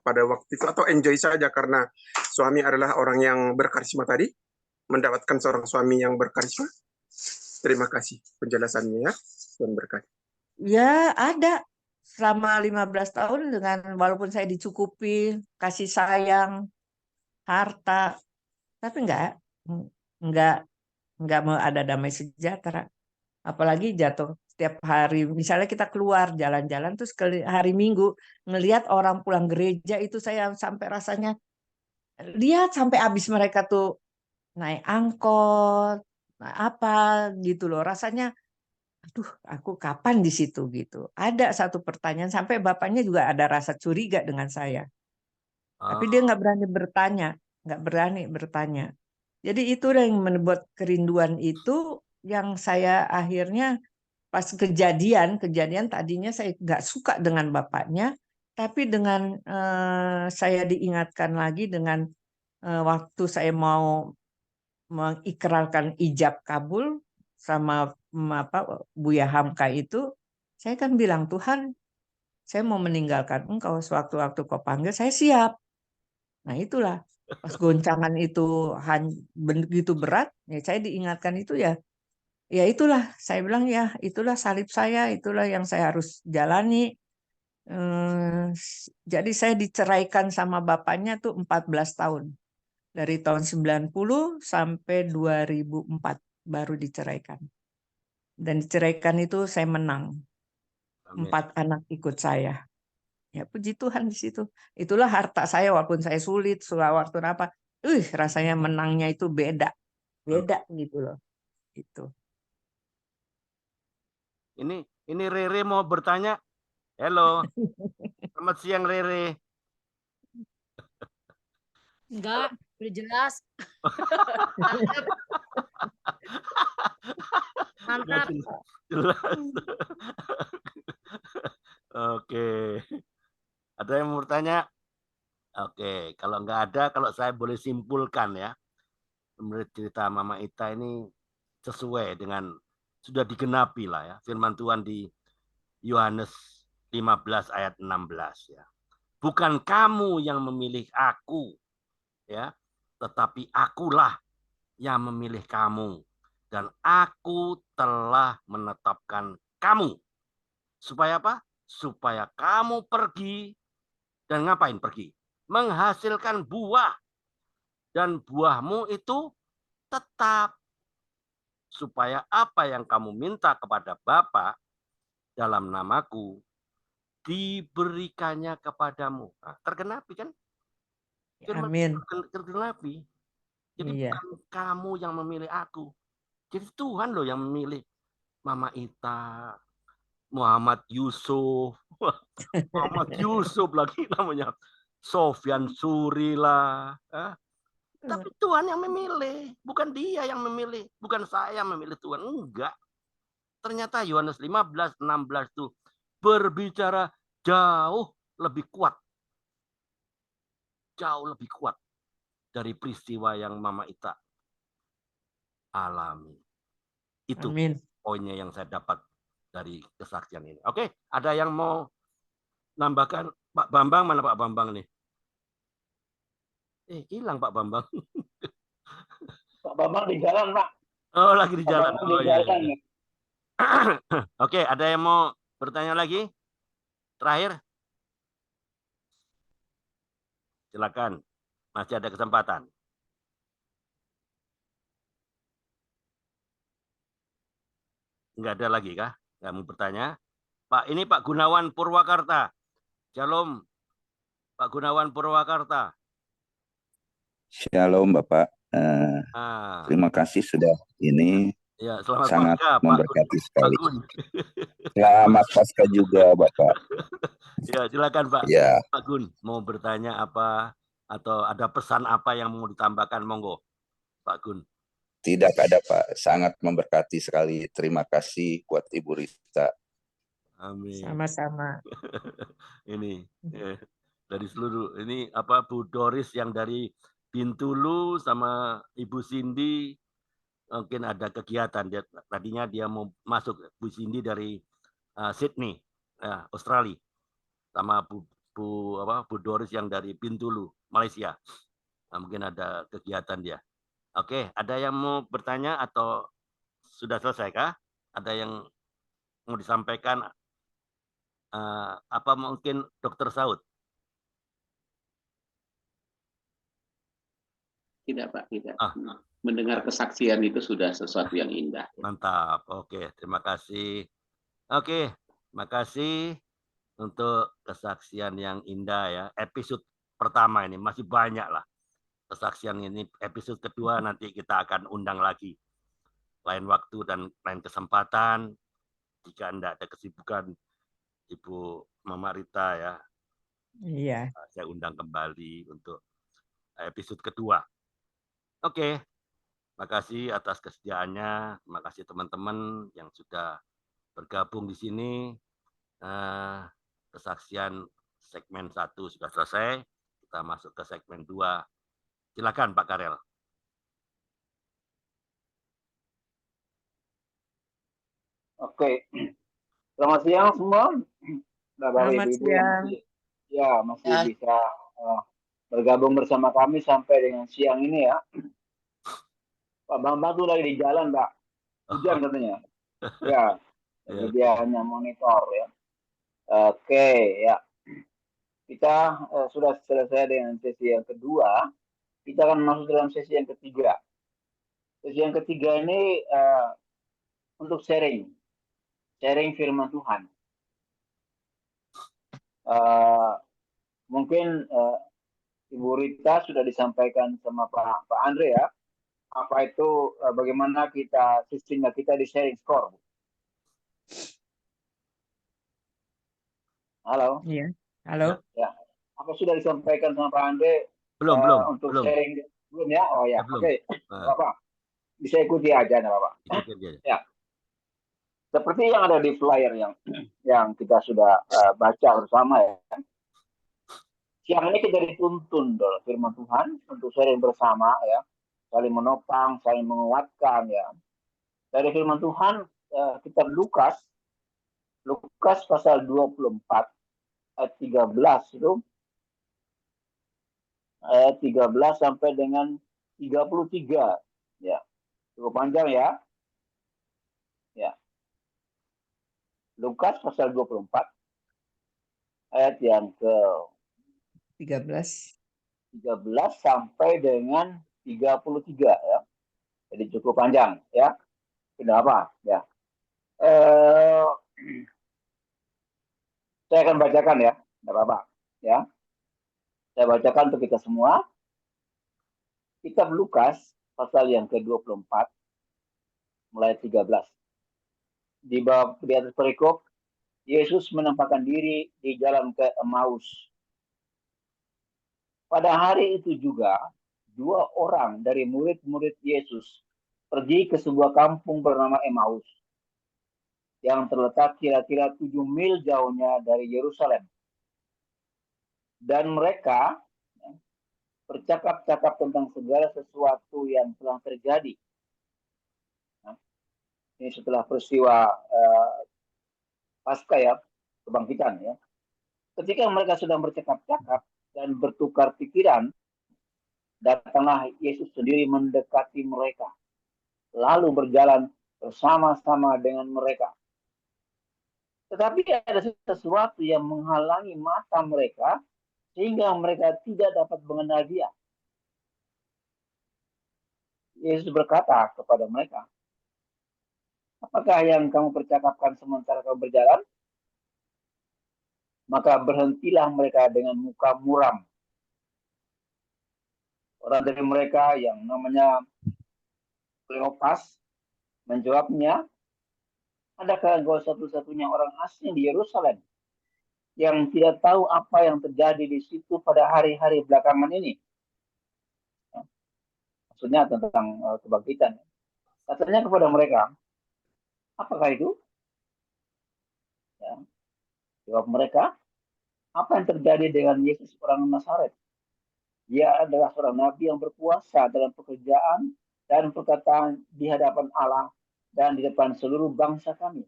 pada waktu itu atau enjoy saja karena suami adalah orang yang berkarisma tadi, mendapatkan seorang suami yang berkarisma? Terima kasih penjelasannya ya. Tuhan berkati. Ya, ada. Selama 15 tahun dengan walaupun saya dicukupi kasih sayang, harta, tapi enggak mau ada damai sejahtera. Apalagi jatuh setiap hari, misalnya kita keluar jalan-jalan terus hari Minggu ngelihat orang pulang gereja itu saya sampai rasanya lihat sampai habis mereka tuh naik angkot, apa gitu loh. Rasanya aduh, aku kapan di situ gitu. Ada satu pertanyaan sampai bapaknya juga ada rasa curiga dengan saya. Tapi dia nggak berani bertanya. Jadi itu yang membuat kerinduan itu yang saya akhirnya pas kejadian tadinya saya nggak suka dengan bapaknya, tapi dengan saya diingatkan lagi dengan waktu saya mau mengikrarkan ijab kabul sama Buya Hamka itu, saya kan bilang, Tuhan, saya mau meninggalkan engkau sewaktu-waktu kau panggil, saya siap. Nah itulah, pas goncangan itu begitu berat, ya saya diingatkan itu ya itulah, saya bilang ya itulah salib saya, itulah yang saya harus jalani. Jadi saya diceraikan sama bapaknya tuh 14 tahun. Dari tahun 90 sampai 2004 baru diceraikan. Dan diceraikan itu saya menang. 4 anak ikut saya. Ya puji Tuhan di situ. Itulah harta saya walaupun saya sulit, waktu apa. Rasanya menangnya itu beda. Beda gitu loh. Itu. Ini Rere mau bertanya. Halo. Selamat siang Rere. Enggak, udah jelas. Mantap. Jelas. Oke. Ada yang mau bertanya? Oke, kalau nggak ada, kalau saya boleh simpulkan ya, menurut cerita Mama Ita ini sesuai dengan sudah digenapi lah ya firman Tuhan di Yohanes 15 ayat 16 ya. Bukan kamu yang memilih aku ya, tetapi akulah yang memilih kamu dan aku telah menetapkan kamu. Supaya apa? Supaya kamu pergi dan ngapain pergi? Menghasilkan buah dan buahmu itu tetap, supaya apa yang kamu minta kepada Bapa dalam namaku diberikannya kepadamu. Nah, tergenapi kan? Firman Amin. tergenapi. Jadi Iya. bukan kamu yang memilih aku. Jadi Tuhan loh yang memilih Mama Ita, Muhammad Yusuf, Muhammad Yusuf lagi namanya, Sofyan Suri lah. Tapi Tuhan yang memilih, bukan dia yang memilih, bukan saya yang memilih Tuhan, enggak. Ternyata Yohanes 15, 16 itu berbicara jauh lebih kuat. Jauh lebih kuat dari peristiwa yang Mama Ita alami. Itu Amin. poinnya yang saya dapat dari kesaksian ini. Oke, ada yang mau nambahkan? Pak Bambang, mana Pak Bambang nih? Hilang Pak Bambang. Pak Bambang di jalan, Pak. Oh, lagi di Pak jalan. Bambang di Oh, iya, jalan. iya. Oke, ada yang mau bertanya lagi? Terakhir? Silakan. Masih ada kesempatan. Enggak ada lagi kah? Enggak mau bertanya? Pak, ini Pak Gunawan Purwakarta. Shalom. Pak Gunawan Purwakarta. Shalom Bapak. Ah, Terima kasih sudah ini ya, selamat sangat Paskah, Pak memberkati sekali. Gun. Selamat Paskah juga Bapak. Ya, silakan Pak. Ya, Pak Gun mau bertanya apa atau ada pesan apa yang mau ditambahkan, monggo Pak Gun. tidak ada Pak. Sangat memberkati sekali. Terima kasih buat Ibu Rita. Amin. Sama-sama. Ini dari seluruh ini apa Bu Doris yang dari Bintulu sama Ibu Cindy mungkin ada kegiatan. Tadinya dia mau masuk, Bu Cindy dari Sydney, Australia, sama Bu Doris yang dari Bintulu, Malaysia. Nah, mungkin ada kegiatan dia. Oke, ada yang mau bertanya atau sudah selesai kah? Ada yang mau disampaikan? Apa mungkin Dokter Saud? Tidak Pak, tidak. Mendengar kesaksian itu sudah sesuatu yang indah. Mantap. Oke, terima kasih. Oke, terima kasih untuk kesaksian yang indah ya. Episode pertama ini masih banyak lah kesaksian ini. Episode kedua nanti kita akan undang lagi lain waktu dan lain kesempatan. Jika Anda ada kesibukan, Ibu Mama Rita ya, Iya. saya undang kembali untuk episode kedua. Oke, terima kasih atas kesediaannya. Terima kasih teman-teman yang sudah bergabung di sini. Kesaksian segmen 1 sudah selesai. Kita masuk ke segmen 2. Silakan Pak Karel. Oke. Selamat siang semua. Selamat Ibu-ibu siang. masih bisa bergabung bersama kami sampai dengan siang ini ya. Pak Bambang tuh lagi di jalan, Pak. Hujan katanya. Ya. Jadi dia hanya monitor ya. Oke, ya. Kita sudah selesai dengan sesi yang kedua. Kita akan masuk dalam sesi yang ketiga. Sesi yang ketiga ini untuk sharing firman Tuhan. Mungkin Ibu Rita sudah disampaikan sama Pak Andre ya. Apa itu bagaimana sistemnya kita di sharing score. Halo. Iya. Halo. Ya. Apa sudah disampaikan sama Pak Andre? Belum. Untuk sharing belum ya? Oh ya. Oke. Bapak bisa ikuti aja, Bapak. Ya. Seperti yang ada di flyer yang kita sudah baca bersama ya. Siang ini kita dituntun oleh firman Tuhan untuk sharing bersama ya, saling menopang, saling menguatkan ya. Dari firman Tuhan kitab Lukas pasal 24 ayat 13 itu ayat 13 sampai dengan 33 ya. Cukup panjang ya. Ya. Lukas pasal 24 ayat yang ke 13 13 sampai dengan 33 ya. Jadi cukup panjang ya. Tidak apa ya. Saya akan bacakan ya, tidak apa-apa ya. Saya bacakan untuk kita semua. Kitab Lukas pasal yang ke-24 mulai 13. Di atas perikop, Yesus menampakkan diri di jalan ke Emmaus. Pada hari itu juga, 2 orang dari murid-murid Yesus pergi ke sebuah kampung bernama Emmaus yang terletak kira-kira 7 mil jauhnya dari Yerusalem. Dan mereka bercakap-cakap tentang segala sesuatu yang telah terjadi. Nah, ini setelah peristiwa Paskah ya, kebangkitan ya. Ketika mereka sedang bercakap-cakap dan bertukar pikiran, datanglah Yesus sendiri mendekati mereka, lalu berjalan bersama-sama dengan mereka. Tetapi ada sesuatu yang menghalangi mata mereka, sehingga mereka tidak dapat mengenal dia. Yesus berkata kepada mereka, apakah yang kamu percakapkan sementara kamu berjalan? Maka berhentilah mereka dengan muka muram. Orang dari mereka yang namanya Kleopas menjawabnya, adakah engkau satu-satunya orang asing di Yerusalem yang tidak tahu apa yang terjadi di situ pada hari-hari belakangan ini? Maksudnya tentang kebangkitan. Katanya kepada mereka, apakah itu? Ya. Jawab mereka, apa yang terjadi dengan Yesus orang Nazaret? Dia adalah seorang nabi yang berkuasa dalam pekerjaan dan perkataan di hadapan Allah dan di depan seluruh bangsa kami.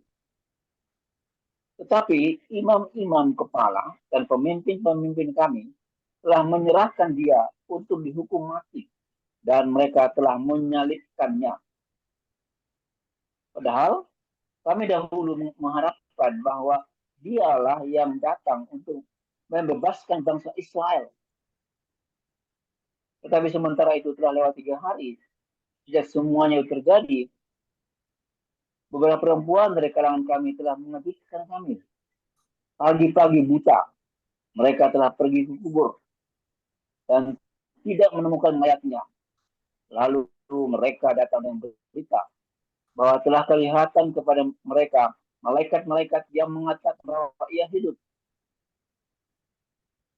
Tetapi imam-imam kepala dan pemimpin-pemimpin kami telah menyerahkan dia untuk dihukum mati dan mereka telah menyalibkannya. Padahal kami dahulu mengharapkan bahwa dialah yang datang untuk membebaskan bangsa Israel. Tetapi sementara itu telah lewat 3 hari sejak semuanya terjadi. Beberapa perempuan dari kalangan kami telah menghabiskan kami. Pagi-pagi buta, mereka telah pergi ke kubur dan tidak menemukan mayatnya. Lalu mereka datang dan berberita bahwa telah kelihatan kepada mereka malaikat-malaikat yang mengatakan bahwa ia hidup.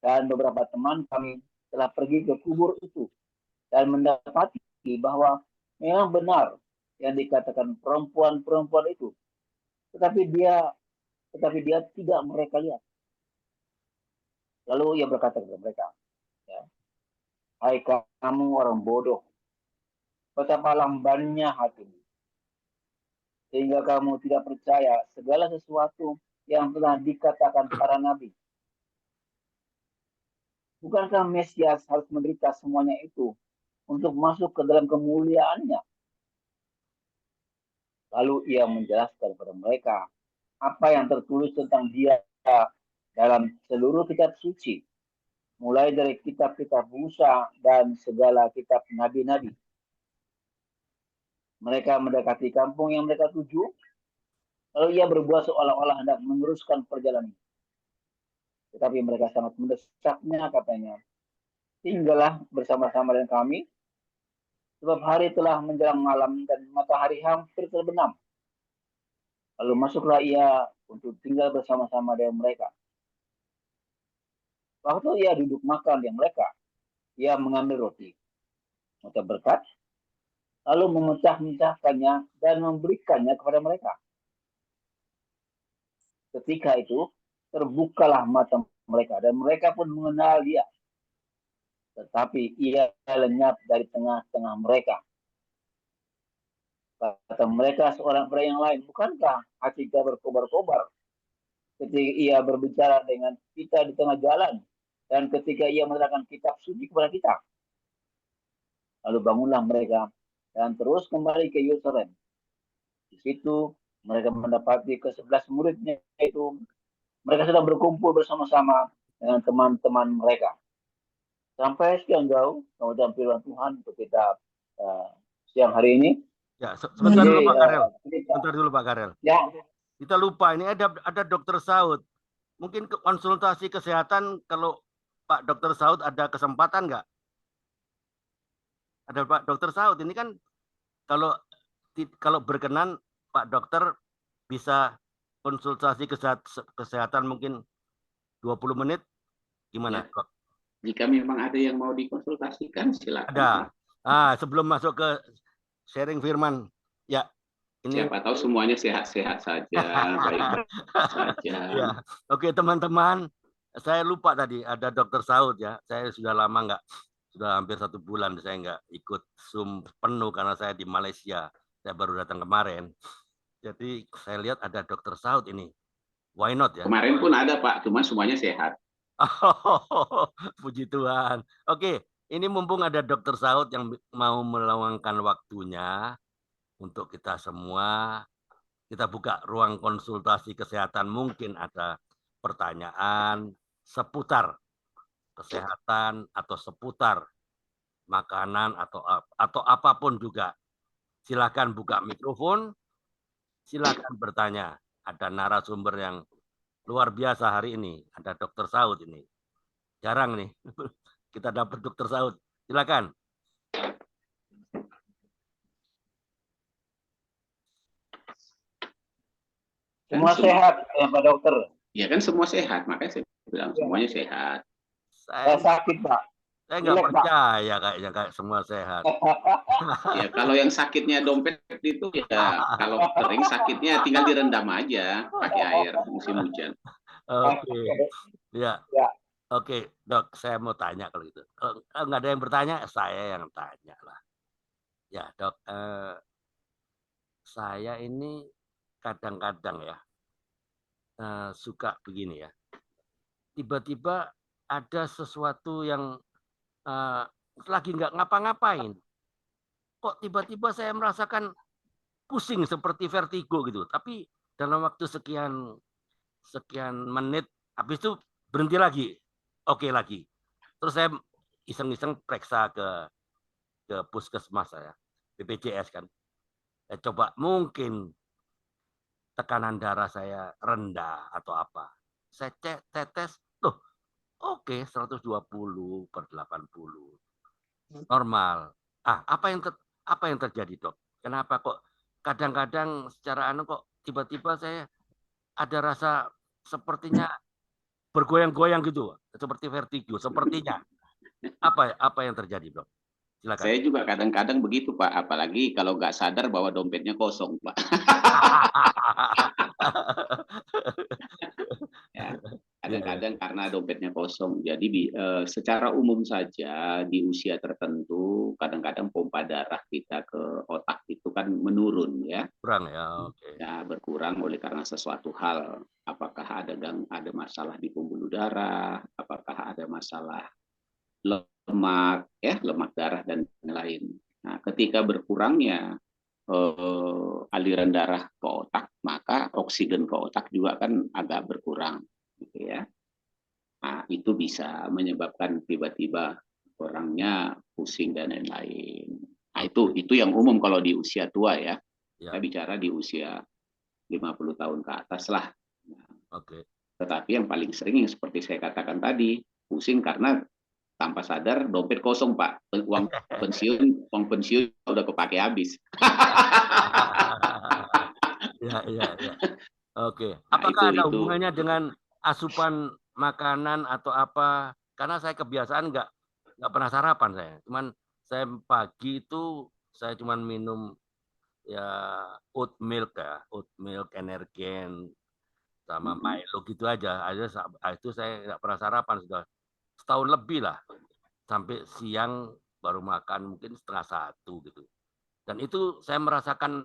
Dan beberapa teman kami telah pergi ke kubur itu dan mendapati bahwa memang benar yang dikatakan perempuan-perempuan itu. Tetapi dia tidak mereka lihat. Lalu ia berkata kepada mereka, ya, hai kamu orang bodoh, betapa lambannya hatimu, sehingga kamu tidak percaya segala sesuatu yang telah dikatakan para nabi. Bukankah Mesias harus menderita semuanya itu untuk masuk ke dalam kemuliaannya? Lalu ia menjelaskan kepada mereka apa yang tertulis tentang dia dalam seluruh kitab suci, mulai dari kitab-kitab Musa dan segala kitab nabi-nabi. Mereka mendekati kampung yang mereka tuju, lalu ia berbuat seolah-olah hendak meneruskan perjalanan. Tetapi mereka sangat mendesaknya, katanya, tinggallah bersama-sama dengan kami, sebab hari telah menjelang malam dan matahari hampir terbenam. Lalu masuklah ia untuk tinggal bersama-sama dengan mereka. Waktu ia duduk makan dengan mereka, ia mengambil roti, mengucap berkat, lalu memecah-mecahkannya dan memberikannya kepada mereka. Ketika itu, terbukalah mata mereka dan mereka pun mengenal dia. Tetapi ia lenyap dari tengah-tengah mereka. Kata mereka seorang pada yang lain, bukankah hati kita berkobar-kobar ketika ia berbicara dengan kita di tengah jalan dan ketika ia menerangkan kitab suci kepada kita? Lalu bangunlah mereka dan terus kembali ke Yerusalem. Di situ mereka mendapati ke-11 muridnya, itu mereka sedang berkumpul bersama-sama dengan teman-teman mereka. Sampai sekian jauh kemudian firman Tuhan untuk kita siang hari ini. Ya, sebentar Jadi, dulu Pak Karel. kita, Sebentar dulu Pak Karel. ya, Kita lupa ini ada Dokter Saud. Mungkin konsultasi kesehatan kalau Pak Dokter Saud ada kesempatan nggak? Ada Pak Dokter Saud ini kan kalau berkenan Pak Dokter bisa konsultasi kesehatan mungkin 20 menit. Gimana? Ya. Jika memang ada yang mau dikonsultasikan silakan. Ada. Sebelum masuk ke sharing firman, ya. Ini... Siapa tahu semuanya sehat-sehat saja, baik-baik saja. Ya. Oke teman-teman, saya lupa tadi ada Dokter Saud ya. Saya sudah lama sudah hampir 1 bulan saya nggak ikut Zoom penuh karena saya di Malaysia. Saya baru datang kemarin. Jadi saya lihat ada Dokter Saud ini. Why not ya? Kemarin pun ada Pak, cuma semuanya sehat. Oh, puji Tuhan. Oke, ini mumpung ada Dokter Saud yang mau meluangkan waktunya untuk kita semua, kita buka ruang konsultasi kesehatan. Mungkin ada pertanyaan seputar kesehatan atau seputar makanan atau apapun juga. Silakan buka mikrofon, silakan bertanya. Ada narasumber yang luar biasa hari ini, ada Dokter Saud ini. Jarang nih kita dapat Dokter Saud. Silakan. Semua sehat ya Pak Dokter. Ya kan semua sehat, makanya saya bilang semuanya sehat. Saya sakit Pak. Saya nggak percaya kayaknya kayak semua sehat. Ya kalau yang sakitnya dompet itu ya kalau kering sakitnya tinggal direndam aja pakai air musim hujan. Oke. Ya. Oke, Dok, saya mau tanya kalau gitu. Kalau nggak ada yang bertanya, saya yang tanya lah. Ya, Dok, saya ini kadang-kadang ya suka begini ya. Tiba-tiba ada sesuatu yang lagi nggak ngapa-ngapain. Kok tiba-tiba saya merasakan pusing seperti vertigo gitu. Tapi dalam waktu sekian menit, habis itu berhenti lagi. Oke lagi. Terus saya iseng-iseng periksa ke puskesmas saya, BPJS kan. Saya coba mungkin tekanan darah saya rendah atau apa. Saya tetes, tuh oke 120/80. Normal. Apa yang terjadi, Dok? Kenapa kok kadang-kadang secara kok tiba-tiba saya ada rasa sepertinya bergoyang-goyang gitu, seperti vertigo, sepertinya. Apa yang terjadi, Dok? Silakan. Saya juga kadang-kadang begitu, Pak. Apalagi kalau nggak sadar bahwa dompetnya kosong, Pak. Ya, kadang-kadang karena dompetnya kosong. Jadi secara umum saja di usia tertentu, kadang-kadang pompa darah kita ke otak itu kan menurun, ya. Kurang ya, oke. Ya, berkurang oleh karena sesuatu hal. Apakah ada masalah di pembuluh darah, apakah ada masalah lemak, ya, lemak darah dan lain. Nah, ketika berkurangnya aliran darah ke otak, maka oksigen ke otak juga kan agak berkurang, gitu ya. Nah, itu bisa menyebabkan tiba-tiba orangnya pusing dan lain-lain. Nah, itu yang umum kalau di usia tua ya. Kita bicara di usia 50 tahun ke atas lah. Nah, tetapi yang paling sering yang seperti saya katakan tadi, pusing karena tanpa sadar dompet kosong, Pak. Uang pensiun udah kepake habis. Ya. Oke. Apakah ada hubungannya dengan asupan makanan atau apa? Karena saya kebiasaan nggak pernah sarapan saya. Cuman saya pagi itu saya cuman minum ya oat milk energen sama Milo gitu aja. Itu saya nggak pernah sarapan sudah setahun lebih lah. Sampai siang baru makan mungkin 12:30 gitu. Dan itu saya merasakan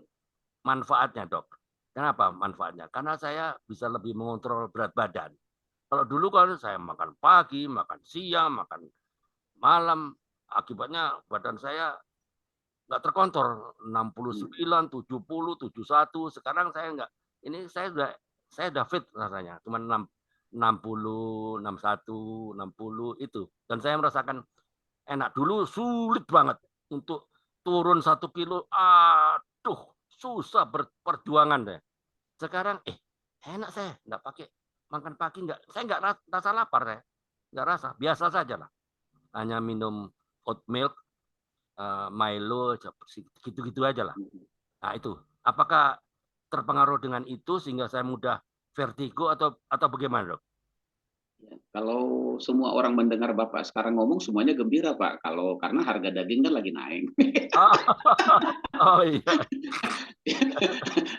manfaatnya, Dok. Kenapa manfaatnya? Karena saya bisa lebih mengontrol berat badan. Kalau dulu kan saya makan pagi, makan siang, makan malam, akibatnya badan saya nggak terkontrol 69, 70, 71. Sekarang saya nggak. Ini saya udah fit rasanya, cuma 60, 61, 60 itu. Dan saya merasakan Enak, dulu sulit banget untuk turun 1 kilo. Aduh, susah perjuangan deh. Sekarang enak, saya nggak pakai makan pagi, saya nggak rasa lapar, saya nggak rasa, biasa saja lah. Hanya minum oat milk, Milo, gitu-gitu aja lah. Nah itu, apakah terpengaruh dengan itu sehingga saya mudah vertigo atau bagaimana, Dok? Ya, kalau semua orang mendengar Bapak sekarang ngomong semuanya gembira, Pak. Karena harga daging kan lagi naik. Oh iya.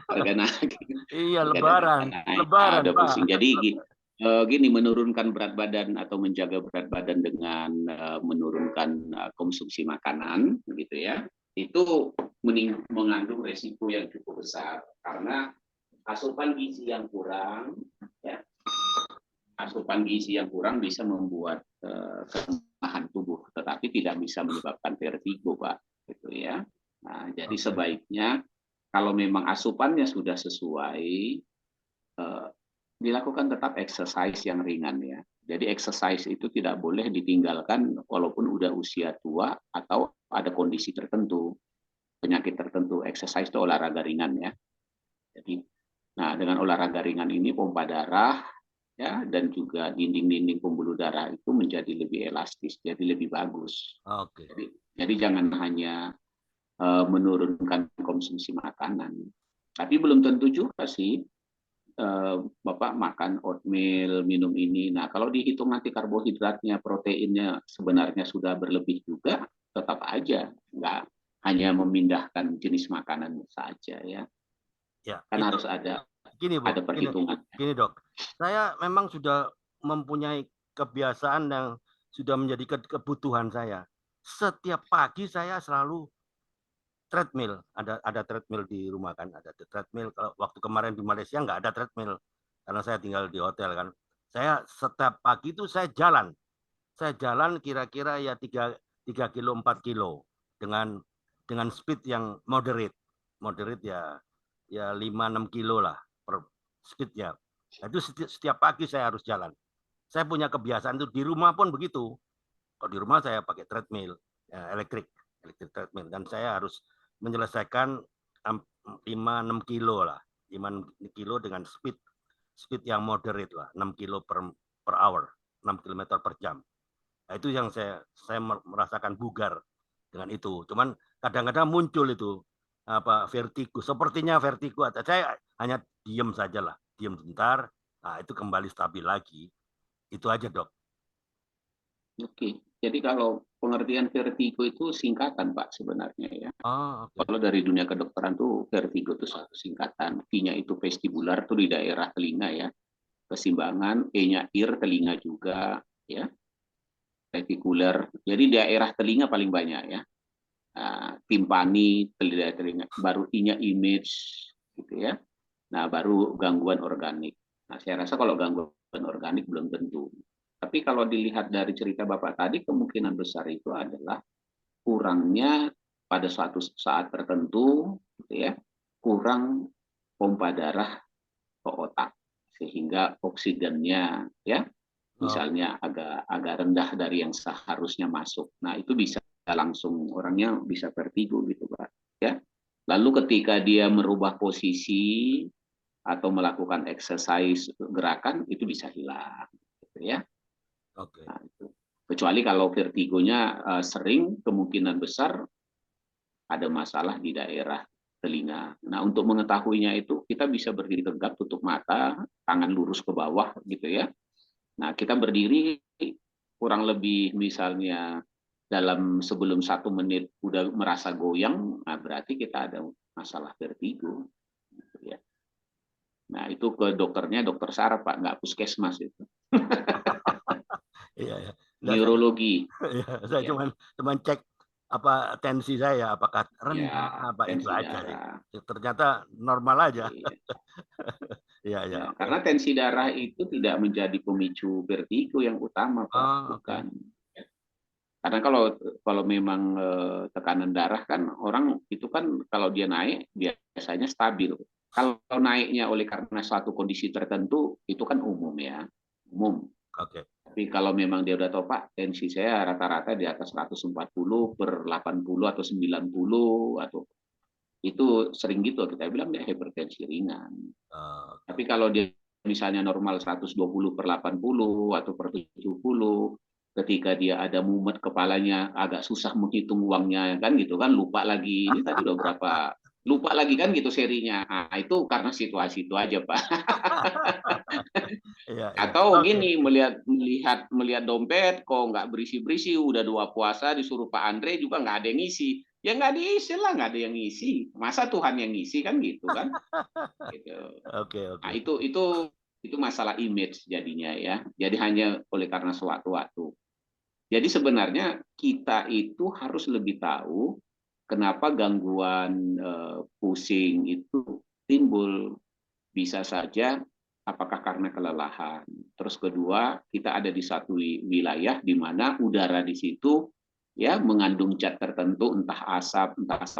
Harga naik. Iya, Harga lebaran. daging naik. Lebaran, Ada Pak. pusing. Jadi gini, menurunkan berat badan atau menjaga berat badan dengan menurunkan konsumsi makanan, gitu ya. Itu mengandung resiko yang cukup besar karena asupan gizi yang kurang, ya. Asupan gizi yang kurang bisa membuat kelemahan tubuh, tetapi tidak bisa menyebabkan vertigo, Pak. Gitu ya. Nah, jadi sebaiknya kalau memang asupannya sudah sesuai, dilakukan tetap exercise yang ringan ya. Jadi exercise itu tidak boleh ditinggalkan walaupun udah usia tua atau ada kondisi tertentu, penyakit tertentu. Exercise itu olahraga ringan ya. Jadi, nah dengan olahraga ringan ini pompa darah ya dan juga dinding-dinding pembuluh darah itu menjadi lebih elastis, jadi lebih bagus. Oke. Jadi jangan hanya menurunkan konsumsi makanan, tapi belum tentu juga sih Bapak makan oatmeal, minum ini. Nah, kalau dihitung nanti karbohidratnya, proteinnya sebenarnya sudah berlebih juga, tetap aja nggak hanya memindahkan jenis makanan saja ya. Ya, kan harus ada perhitungan. Gini, Dok. Saya memang sudah mempunyai kebiasaan yang sudah menjadi kebutuhan saya. Setiap pagi saya selalu treadmill, ada treadmill di rumah kan, ada treadmill. Kalau waktu kemarin di Malaysia nggak ada treadmill karena saya tinggal di hotel kan. Saya setiap pagi itu saya jalan kira-kira ya 3 kilo 4 kilo dengan speed yang moderate ya 5-6 kilo lah per speed ya. Itu setiap pagi saya harus jalan. Saya punya kebiasaan itu, di rumah pun begitu. Kalau di rumah saya pakai treadmill ya, elektrik treadmill, dan saya harus menyelesaikan 5-6 kilo lah, 5 kilo dengan speed yang moderate lah, 6 kilo per hour, 6 km per jam. Nah, itu yang saya merasakan bugar dengan itu. Cuman kadang-kadang muncul itu vertigo, sepertinya vertigo. Saya hanya diam saja lah, diam sebentar. Nah, itu kembali stabil lagi. Itu aja, Dok. Oke, jadi kalau pengertian vertigo itu singkatan, Pak, sebenarnya ya. Kalau dari dunia kedokteran tuh vertigo itu satu singkatan. V-nya itu vestibular, tuh di daerah telinga ya. Kesimbangan, E-nya ear, telinga juga ya. Retikuler, jadi daerah telinga paling banyak ya. Timpani, telinga, baru I-nya image gitu ya. Nah, baru gangguan organik. Nah, saya rasa kalau gangguan organik belum tentu. Tapi kalau dilihat dari cerita Bapak tadi, kemungkinan besar itu adalah kurangnya pada suatu saat tertentu, gitu ya, kurang pompa darah ke otak, sehingga oksigennya, ya, misalnya agak rendah dari yang seharusnya masuk. Nah, itu bisa langsung orangnya bisa vertigo gitu, Pak. Ya. Lalu ketika dia merubah posisi atau melakukan exercise gerakan, itu bisa hilang, gitu ya. Oke. Nah, kecuali kalau vertigonya sering, kemungkinan besar ada masalah di daerah telinga. Nah, untuk mengetahuinya itu kita bisa berdiri tegak, tutup mata, tangan lurus ke bawah gitu ya. Nah, kita berdiri kurang lebih misalnya dalam sebelum 1 menit udah merasa goyang, nah berarti kita ada masalah vertigo. Gitu ya. Nah, itu ke dokternya dokter saraf, Pak, nggak puskesmas itu. Iya. Neurologi. Saya cuman cek apa tensi saya, apakah rendah, apa itu aja sih. Ternyata normal aja. Iya. Karena tensi darah itu tidak menjadi pemicu vertigo yang utama, Pak. Bukan. Karena kalau memang tekanan darah kan orang itu kan kalau dia naik biasanya stabil. Kalau naiknya oleh karena suatu kondisi tertentu itu kan umum ya, umum. Tapi kalau memang dia udah tahu, Pak, tensi saya rata-rata di atas 140/80 atau 90 atau itu sering gitu kita bilang dia hipertensi ringan. Tapi kalau dia misalnya normal 120/80 atau per 70, ketika dia ada mumet kepalanya agak susah menghitung uangnya kan gitu kan, lupa lagi ini tadi udah berapa, lupa lagi kan gitu serinya. Nah, itu karena situasi itu aja, Pak. Atau gini, melihat dompet kok nggak berisi-berisi, udah 2 puasa disuruh Pak Andre juga nggak ada yang ngisi. Ya nggak diisi lah, nggak ada yang ngisi. Masa Tuhan yang ngisi kan gitu kan? Gitu. Nah, itu masalah image jadinya ya. Jadi hanya oleh karena sewaktu-waktu. Jadi sebenarnya kita itu harus lebih tahu kenapa gangguan pusing itu timbul. Bisa saja apakah karena kelelahan. Terus kedua, kita ada di satu wilayah di mana udara di situ ya mengandung zat tertentu, entah asap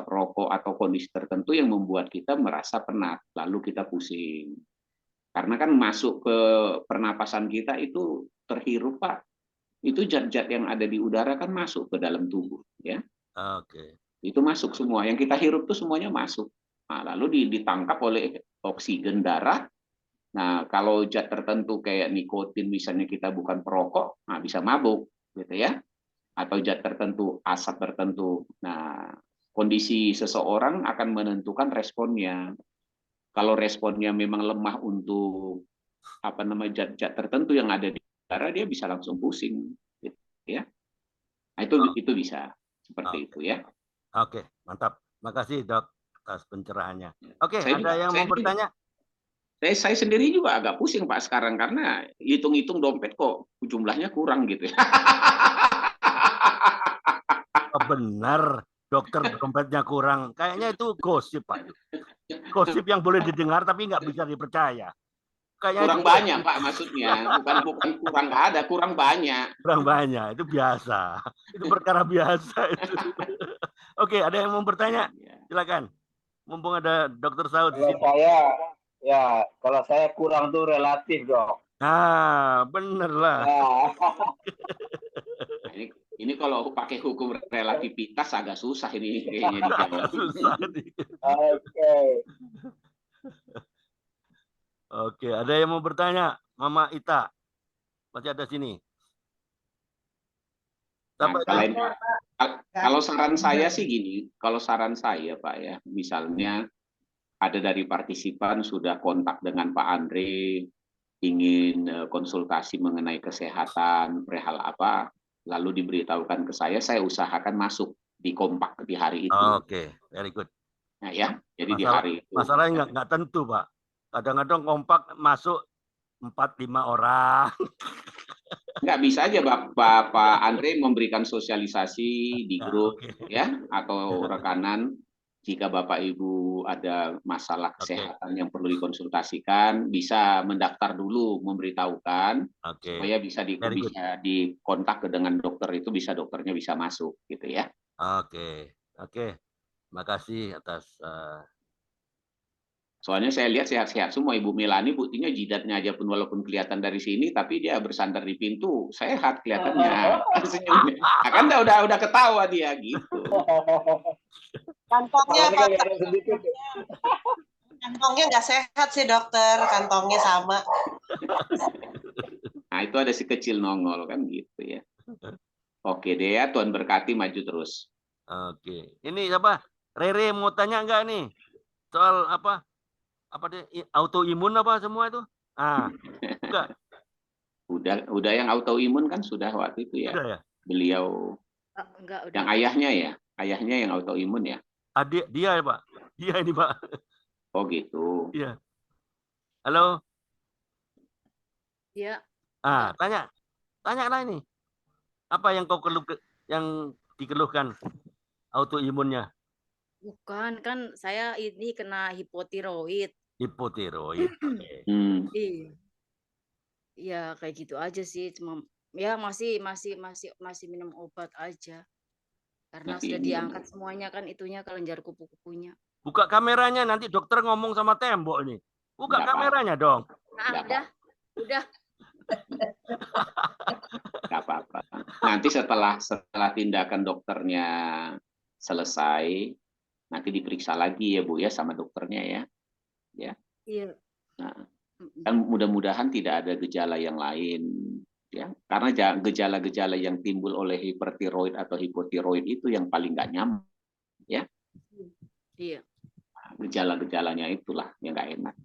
rokok atau kondisi tertentu yang membuat kita merasa penat, lalu kita pusing. Karena kan masuk ke pernapasan kita itu terhirup, Pak. Itu zat-zat yang ada di udara kan masuk ke dalam tubuh, ya. Itu masuk semua. Yang kita hirup itu semuanya masuk. Nah, lalu ditangkap oleh oksigen darah. Nah, kalau zat tertentu kayak nikotin misalnya kita bukan perokok, nah bisa mabuk, gitu ya. Atau zat tertentu, asap tertentu. Nah, kondisi seseorang akan menentukan responnya. Kalau responnya memang lemah untuk zat-zat tertentu yang ada di udara, dia bisa langsung pusing, gitu ya. Nah, itu bisa seperti itu ya. Oke, mantap. Makasih, Dok, atas pencerahannya. Oke, ada yang mau bertanya? Saya sendiri juga agak pusing, Pak, sekarang karena hitung-hitung dompet kok jumlahnya kurang gitu ya. Benar, dokter dompetnya kurang. Kayaknya itu gosip, Pak. Gosip yang boleh didengar tapi nggak bisa dipercaya. Kayaknya kurang banyak, Pak, maksudnya. Bukan kurang nggak ada, kurang banyak. Kurang banyak, itu biasa. Itu perkara biasa itu. Oke, ada yang mau bertanya? Silakan. Mumpung ada Dokter Saud di sini. Kalau saya kurang tuh relatif, Dok. Nah, bener lah. Ini kalau pakai hukum relativitas agak susah ini kayaknya dijawab. Susah. Oke, ada yang mau bertanya? Mama Ita masih ada sini. Nah, kalau saran saya sih gini, kalau saran saya, Pak, ya, misalnya ada dari partisipan sudah kontak dengan Pak Andre, ingin konsultasi mengenai kesehatan, perihal apa, lalu diberitahukan ke saya usahakan masuk di kompak di hari itu. Oke, very good. Nah, ya, jadi di hari itu. Masalahnya nggak tentu, Pak. Kadang-kadang kompak masuk 4-5 orang. Nggak bisa aja Bapak Andre memberikan sosialisasi di grup ya atau rekanan. Jika Bapak Ibu ada masalah kesehatan yang perlu dikonsultasikan, bisa mendaftar dulu, memberitahukan supaya bisa dikontak dengan dokter itu, bisa dokternya bisa masuk gitu ya. Oke. Makasih atas. Soalnya saya lihat sehat-sehat semua. Ibu Melani buktinya jidatnya aja pun walaupun kelihatan dari sini, tapi dia bersandar di pintu sehat kelihatannya. Senyumnya. Nah, kan udah ketawa dia gitu. Kantongnya kantongnya nggak sehat sih dokter, kantongnya sama. Nah itu ada si kecil nongol kan gitu ya. Oke deh ya, Tuhan berkati, maju terus. Oke, ini siapa? Rere mau tanya nggak nih soal apa deh autoimun apa semua itu? Enggak. Udah yang autoimun kan sudah waktu itu ya. Sudah ya? Beliau Enggak, udah. yang ayahnya yang autoimun ya. Adik dia ya Pak. Dia ini Pak. Oh gitu. Iya. Halo. Iya. Tanya lah ini. Apa yang yang dikeluhkan autoimunnya? Bukan, kan saya ini kena hipotiroid. Hipotiroid. Iya, kayak gitu aja sih. Cuma ya masih minum obat aja. Karena sudah diangkat semuanya kan itunya kelenjar kupu-kupunya. Buka kameranya, nanti dokter ngomong sama tembok ini. Buka kameranya dong. Nah, udah. nanti setelah tindakan dokternya selesai, nanti diperiksa lagi ya Bu ya sama dokternya ya. Ya. Iya. Nah, kan mudah-mudahan tidak ada gejala yang lain ya. Karena gejala-gejala yang timbul oleh hipertiroid atau hipotiroid itu yang paling nggak nyaman ya. Iya. Gejala-gejalanya itulah yang nggak enak.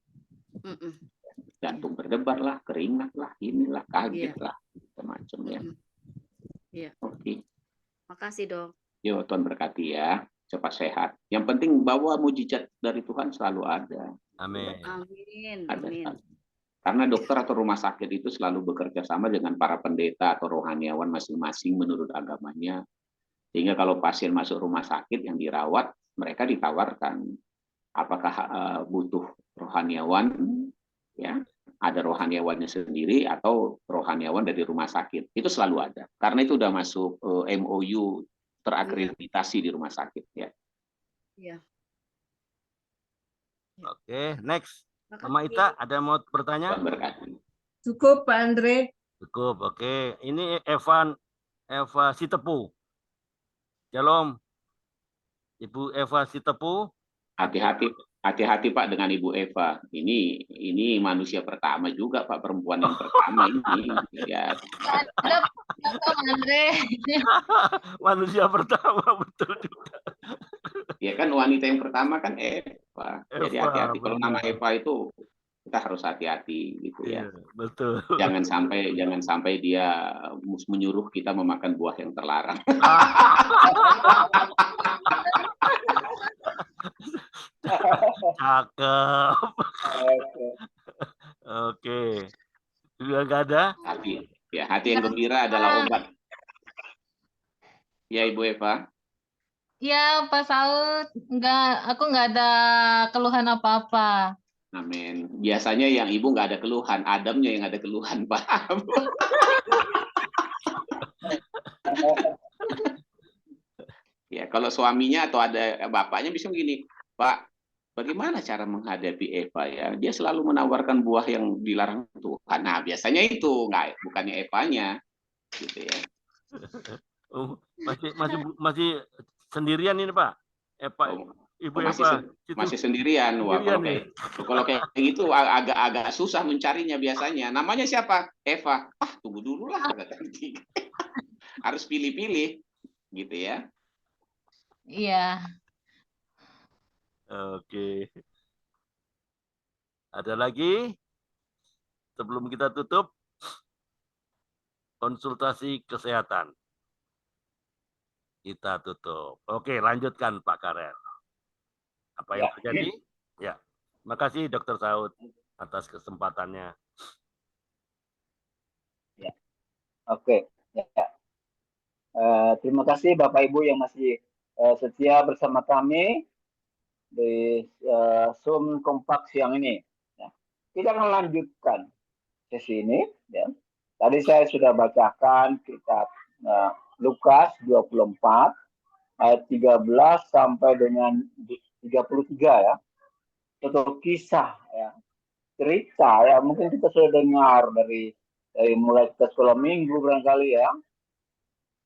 Jantung berdebar lah, keringat lah, inilah, kaget lah, macam ya. Iya. Oke. Makasih dok. Yo, Tuhan berkati ya, cepat sehat. Yang penting bahwa mujizat dari Tuhan selalu ada. Amin. Amin. Ada. Amin. Karena dokter atau rumah sakit itu selalu bekerja sama dengan para pendeta atau rohaniawan masing-masing menurut agamanya. Sehingga kalau pasien masuk rumah sakit yang dirawat, mereka ditawarkan apakah butuh rohaniawan, ya, ada rohaniawannya sendiri atau rohaniawan dari rumah sakit. Itu selalu ada. Karena itu udah masuk MOU terakreditasi di rumah sakit ya. Iya. Oke, next. Mama Ita, ada mau bertanya? Cukup, Pak Andre. Cukup, oke. Ini Eva Sitepu. Shalom. Ibu Eva Sitepu. Hati-hati Pak dengan Ibu Eva. Ini manusia pertama juga Pak, perempuan yang pertama ini. Ya. Andre. Manusia pertama, betul juga. Ya kan wanita yang pertama kan Eva. Jadi hati-hati kalau nama Eva itu kita harus hati-hati gitu ya. Betul. Jangan sampai dia menyuruh kita memakan buah yang terlarang. Cakep. Oke. Juga nggak ada? Hati yang gembira adalah obat. Ya Ibu Eva. Ya Pak Saud, aku nggak ada keluhan apa-apa. Amin. Biasanya yang Ibu nggak ada keluhan, Adamnya yang ada keluhan, Pak. Ya, kalau suaminya atau ada bapaknya bisa begini, Pak, bagaimana cara menghadapi Eva ya? Dia selalu menawarkan buah yang dilarang Tuhan. Nah, biasanya itu bukannya Evanya, gitu ya. Masih sendirian ini Pak? Ibu Eva masih sendirian. Wah, kalau kayak gitu agak susah mencarinya biasanya. Namanya siapa? Eva. Tunggu dulu lah. Harus pilih-pilih, gitu ya. Iya. Oke. Ada lagi? Sebelum kita tutup, konsultasi kesehatan. Kita tutup. Oke, lanjutkan Pak Karel. Apa yang terjadi? Ya. Terima kasih Dr. Saud atas kesempatannya. Ya. Oke. Ya. Terima kasih Bapak Ibu yang masih setia bersama kami di Zoom kompak siang ini. Ya. Kita akan lanjutkan sesi ini. Ya. Tadi saya sudah bacakan kitab Lukas 24 ayat 13 sampai dengan 33 ya. Itu kisah ya. Cerita ya, mungkin kita sudah dengar dari mulai kita sekolah minggu barangkali ya.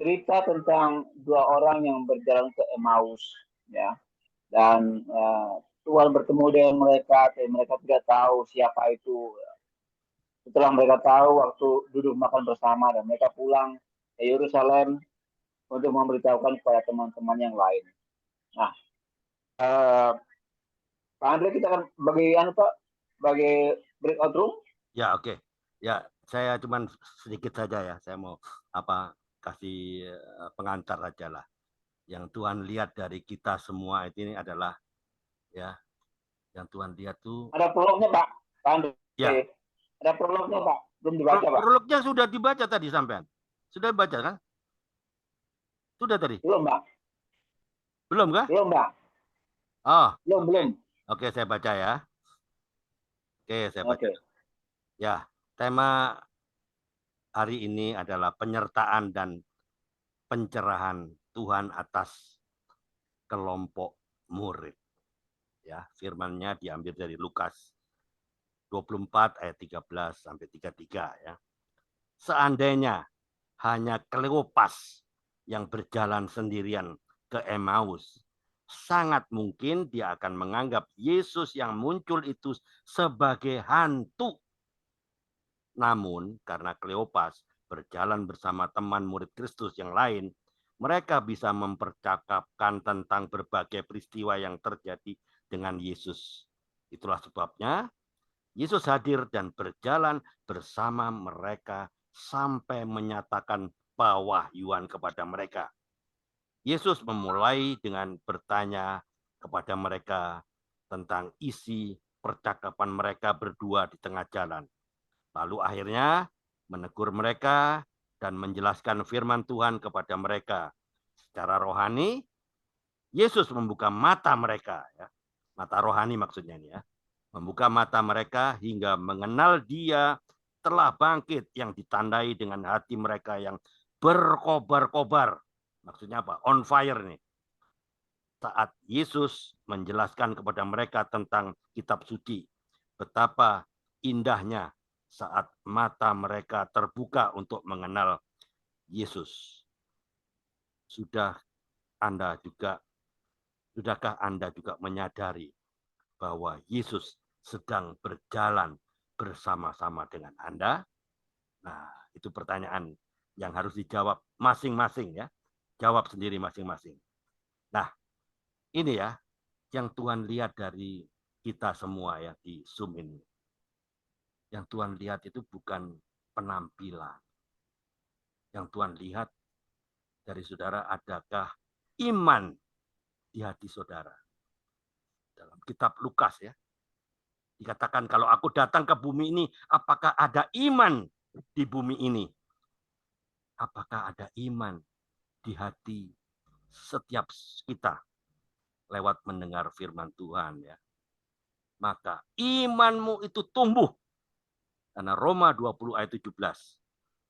Cerita tentang dua orang yang berjalan ke Emmaus ya. Dan Tuhan bertemu dengan mereka, tapi mereka tidak tahu siapa itu. Setelah mereka tahu waktu duduk makan bersama dan mereka pulang ke Yerusalem untuk memberitahukan kepada teman-teman yang lain. Nah, Pak Andre, kita akan bagi breakout room. Ya, oke. Ya, saya cuman sedikit saja ya. Saya mau kasih pengantar aja lah. Yang Tuhan lihat dari kita semua ini adalah ya, yang Tuhan lihat tuh. Ada prolognya Pak Andre. Ya. Ada prolognya Pak, belum dibaca Pak. Prolognya sudah dibaca tadi sampean. Sudah dibaca kan? Sudah tadi? Belum Pak. Belum kah? Belum Pak. Oh. Belum. Oke, saya baca ya. Oke, saya baca. Ya, tema hari ini adalah penyertaan dan pencerahan Tuhan atas kelompok murid. Ya, firman-Nya diambil dari Lukas 24 ayat 13 sampai 33 ya. Seandainya hanya Kleopas yang berjalan sendirian ke Emmaus, sangat mungkin dia akan menganggap Yesus yang muncul itu sebagai hantu. Namun karena Kleopas berjalan bersama teman murid Kristus yang lain, mereka bisa mempercakapkan tentang berbagai peristiwa yang terjadi dengan Yesus. Itulah sebabnya Yesus hadir dan berjalan bersama mereka sampai menyatakan pewahyuan kepada mereka. Yesus memulai dengan bertanya kepada mereka tentang isi percakapan mereka berdua di tengah jalan. Lalu akhirnya menegur mereka dan menjelaskan firman Tuhan kepada mereka. Secara rohani, Yesus membuka mata mereka, ya. Mata rohani maksudnya ini, ya. Membuka mata mereka hingga mengenal Dia telah bangkit yang ditandai dengan hati mereka yang berkobar-kobar. Maksudnya apa? On fire nih. Saat Yesus menjelaskan kepada mereka tentang kitab suci, betapa indahnya saat mata mereka terbuka untuk mengenal Yesus. Sudahkah Anda juga menyadari bahwa Yesus sedang berjalan bersama-sama dengan Anda? Nah, itu pertanyaan yang harus dijawab masing-masing, ya. Jawab sendiri masing-masing. Nah, ini ya yang Tuhan lihat dari kita semua ya di Zoom ini. Yang Tuhan lihat itu bukan penampilan. Yang Tuhan lihat dari saudara, adakah iman di hati saudara? Dalam kitab Lukas ya, dikatakan kalau aku datang ke bumi ini, apakah ada iman di bumi ini? Apakah ada iman di hati setiap kita lewat mendengar firman Tuhan ya? Maka imanmu itu tumbuh. Karena Roma 20 ayat 17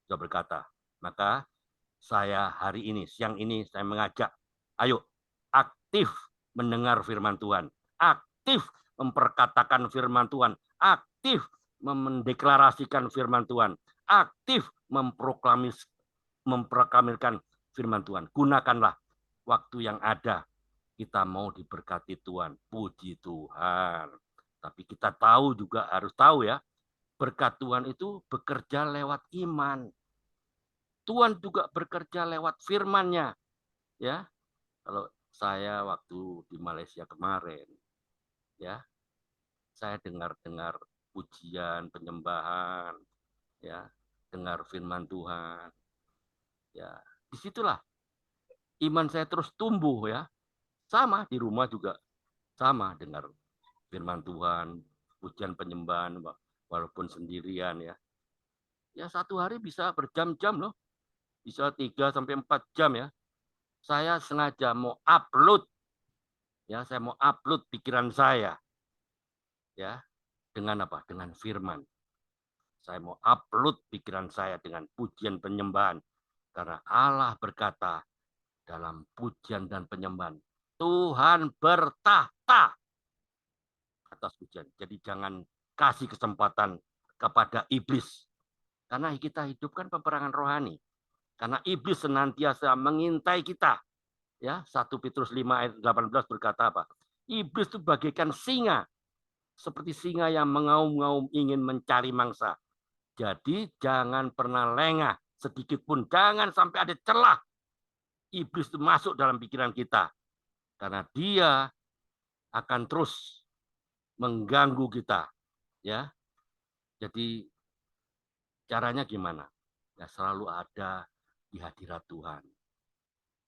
sudah berkata, maka saya hari ini, siang ini saya mengajak, ayo aktif mendengar firman Tuhan, aktif memperkatakan firman Tuhan, aktif mendeklarasikan firman Tuhan, aktif memproklamirkan firman Tuhan. Gunakanlah waktu yang ada. Kita mau diberkati Tuhan, puji Tuhan. Tapi kita tahu juga, harus tahu ya, berkat Tuhan itu bekerja lewat iman. Tuhan juga bekerja lewat firman-Nya. Ya. Kalau saya waktu di Malaysia kemarin, ya, saya dengar-dengar pujian, penyembahan, ya, dengar firman Tuhan. Ya, disitulah iman saya terus tumbuh ya. Sama di rumah juga sama, dengar firman Tuhan, pujian penyembahan walaupun sendirian ya. Ya satu hari bisa berjam-jam loh. Bisa 3 sampai 4 jam ya. Saya sengaja mau upload ya, saya mau upload pikiran saya. Ya. Dengan apa? Dengan firman. Saya mau upload pikiran saya dengan pujian penyembahan. Karena Allah berkata dalam pujian dan penyembahan, Tuhan bertahta atas pujian. Jadi jangan kasih kesempatan kepada iblis. Karena kita hidup kan peperangan rohani. Karena iblis senantiasa mengintai kita. Ya, 1 Petrus 5 ayat 18 berkata apa? Iblis itu bagaikan singa. Seperti singa yang mengaum-ngaum ingin mencari mangsa. Jadi jangan pernah lengah sedikit pun. Jangan sampai ada celah iblis itu masuk dalam pikiran kita. Karena dia akan terus mengganggu kita. Ya. Jadi caranya gimana? Ya selalu ada di hadirat Tuhan.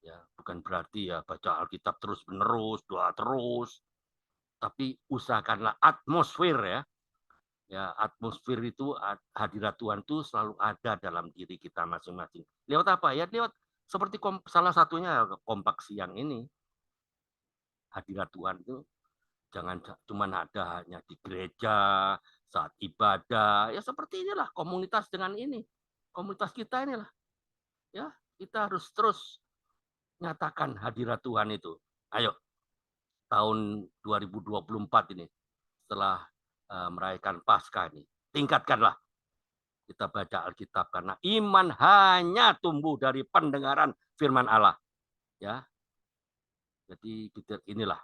Ya, bukan berarti ya baca Alkitab terus-menerus, doa terus. Tapi usahakanlah atmosfer ya. Ya, atmosfer itu hadirat Tuhan itu selalu ada dalam diri kita masing-masing. Lewat apa? Ya lewat seperti salah satunya kompak siang ini. Hadirat Tuhan itu jangan cuma ada hanya di gereja, saat ibadah. Ya seperti inilah komunitas dengan ini. Komunitas kita inilah. Ya, kita harus terus nyatakan hadirat Tuhan itu. Ayo, tahun 2024 ini, setelah merayakan Paskah ini, tingkatkanlah kita baca Alkitab, karena iman hanya tumbuh dari pendengaran firman Allah. Ya, jadi inilah.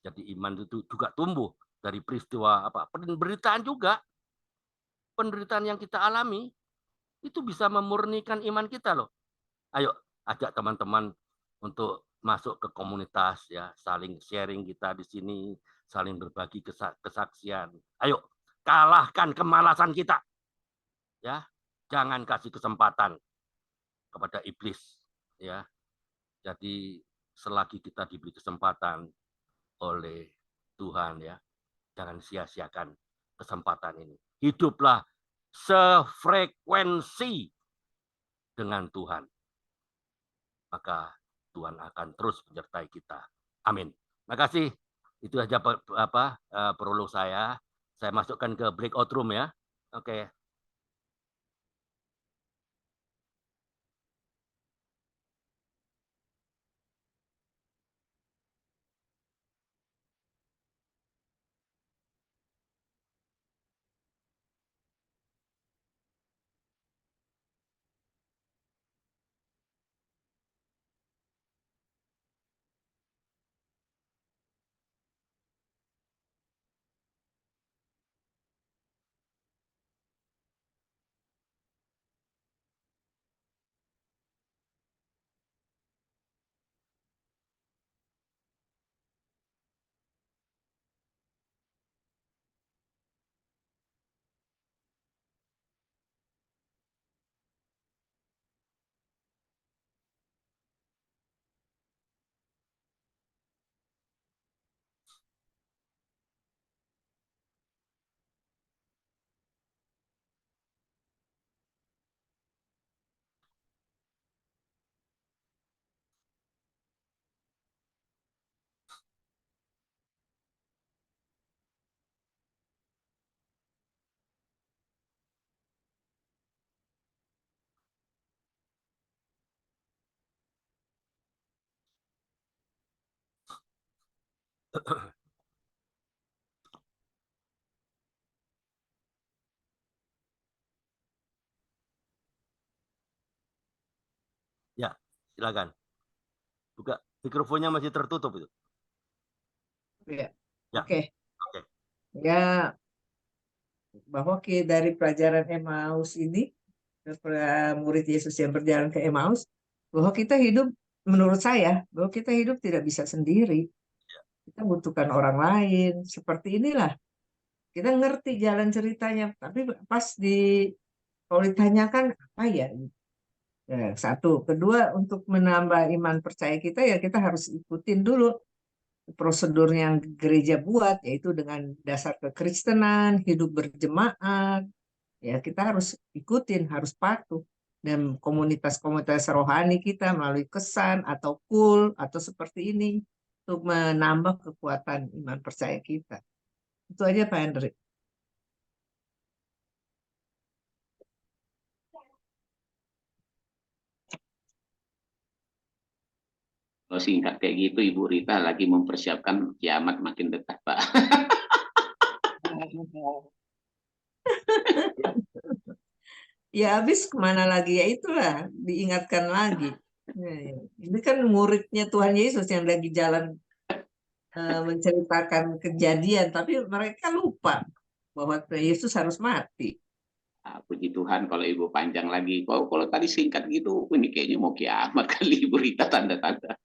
Jadi iman itu juga tumbuh dari peristiwa apa? Penderitaan juga. Penderitaan yang kita alami itu bisa memurnikan iman kita loh. Ayo ajak teman-teman untuk masuk ke komunitas ya, saling sharing kita di sini, saling berbagi kesaksian. Ayo kalahkan kemalasan kita. Ya, jangan kasih kesempatan kepada iblis ya. Jadi selagi kita diberi kesempatan oleh Tuhan ya, jangan sia-siakan kesempatan ini. Hiduplah sefrekuensi dengan Tuhan. Maka Tuhan akan terus menyertai kita. Amin. Makasih. Itu aja prolog saya. Saya masukkan ke breakout room ya. Oke. Ya, silakan. Buka mikrofonnya masih tertutup itu. Ya. Ya. Oke. Oke. Ya, bahwa dari pelajaran Emmaus ini, murid Yesus yang berjalan ke Emmaus, bahwa kita hidup, menurut saya, bahwa kita hidup tidak bisa sendiri. Kita butuhkan orang lain. Seperti inilah. Kita ngerti jalan ceritanya, tapi pas kalau ditanyakan apa ya? Ya, satu, kedua, untuk menambah iman percaya kita ya kita harus ikutin dulu prosedur yang gereja buat, yaitu dengan dasar kekristenan, hidup berjemaat. Ya kita harus ikutin, harus patuh. Dan komunitas-komunitas rohani kita melalui kesan atau kul atau seperti ini untuk menambah kekuatan iman percaya kita. Itu aja Pak Hendrik. Kalau singkat kayak gitu, Ibu Rita lagi mempersiapkan kiamat makin dekat, Pak. Ya habis kemana lagi? Ya itulah, diingatkan lagi. Ini kan muridnya Tuhan Yesus yang lagi jalan menceritakan kejadian, tapi mereka lupa bahwa Yesus harus mati. Puji Tuhan kalau Ibu panjang lagi. Kalau tadi singkat gitu, ini kayaknya mau kiamat kali Ibu Rita, tanda-tanda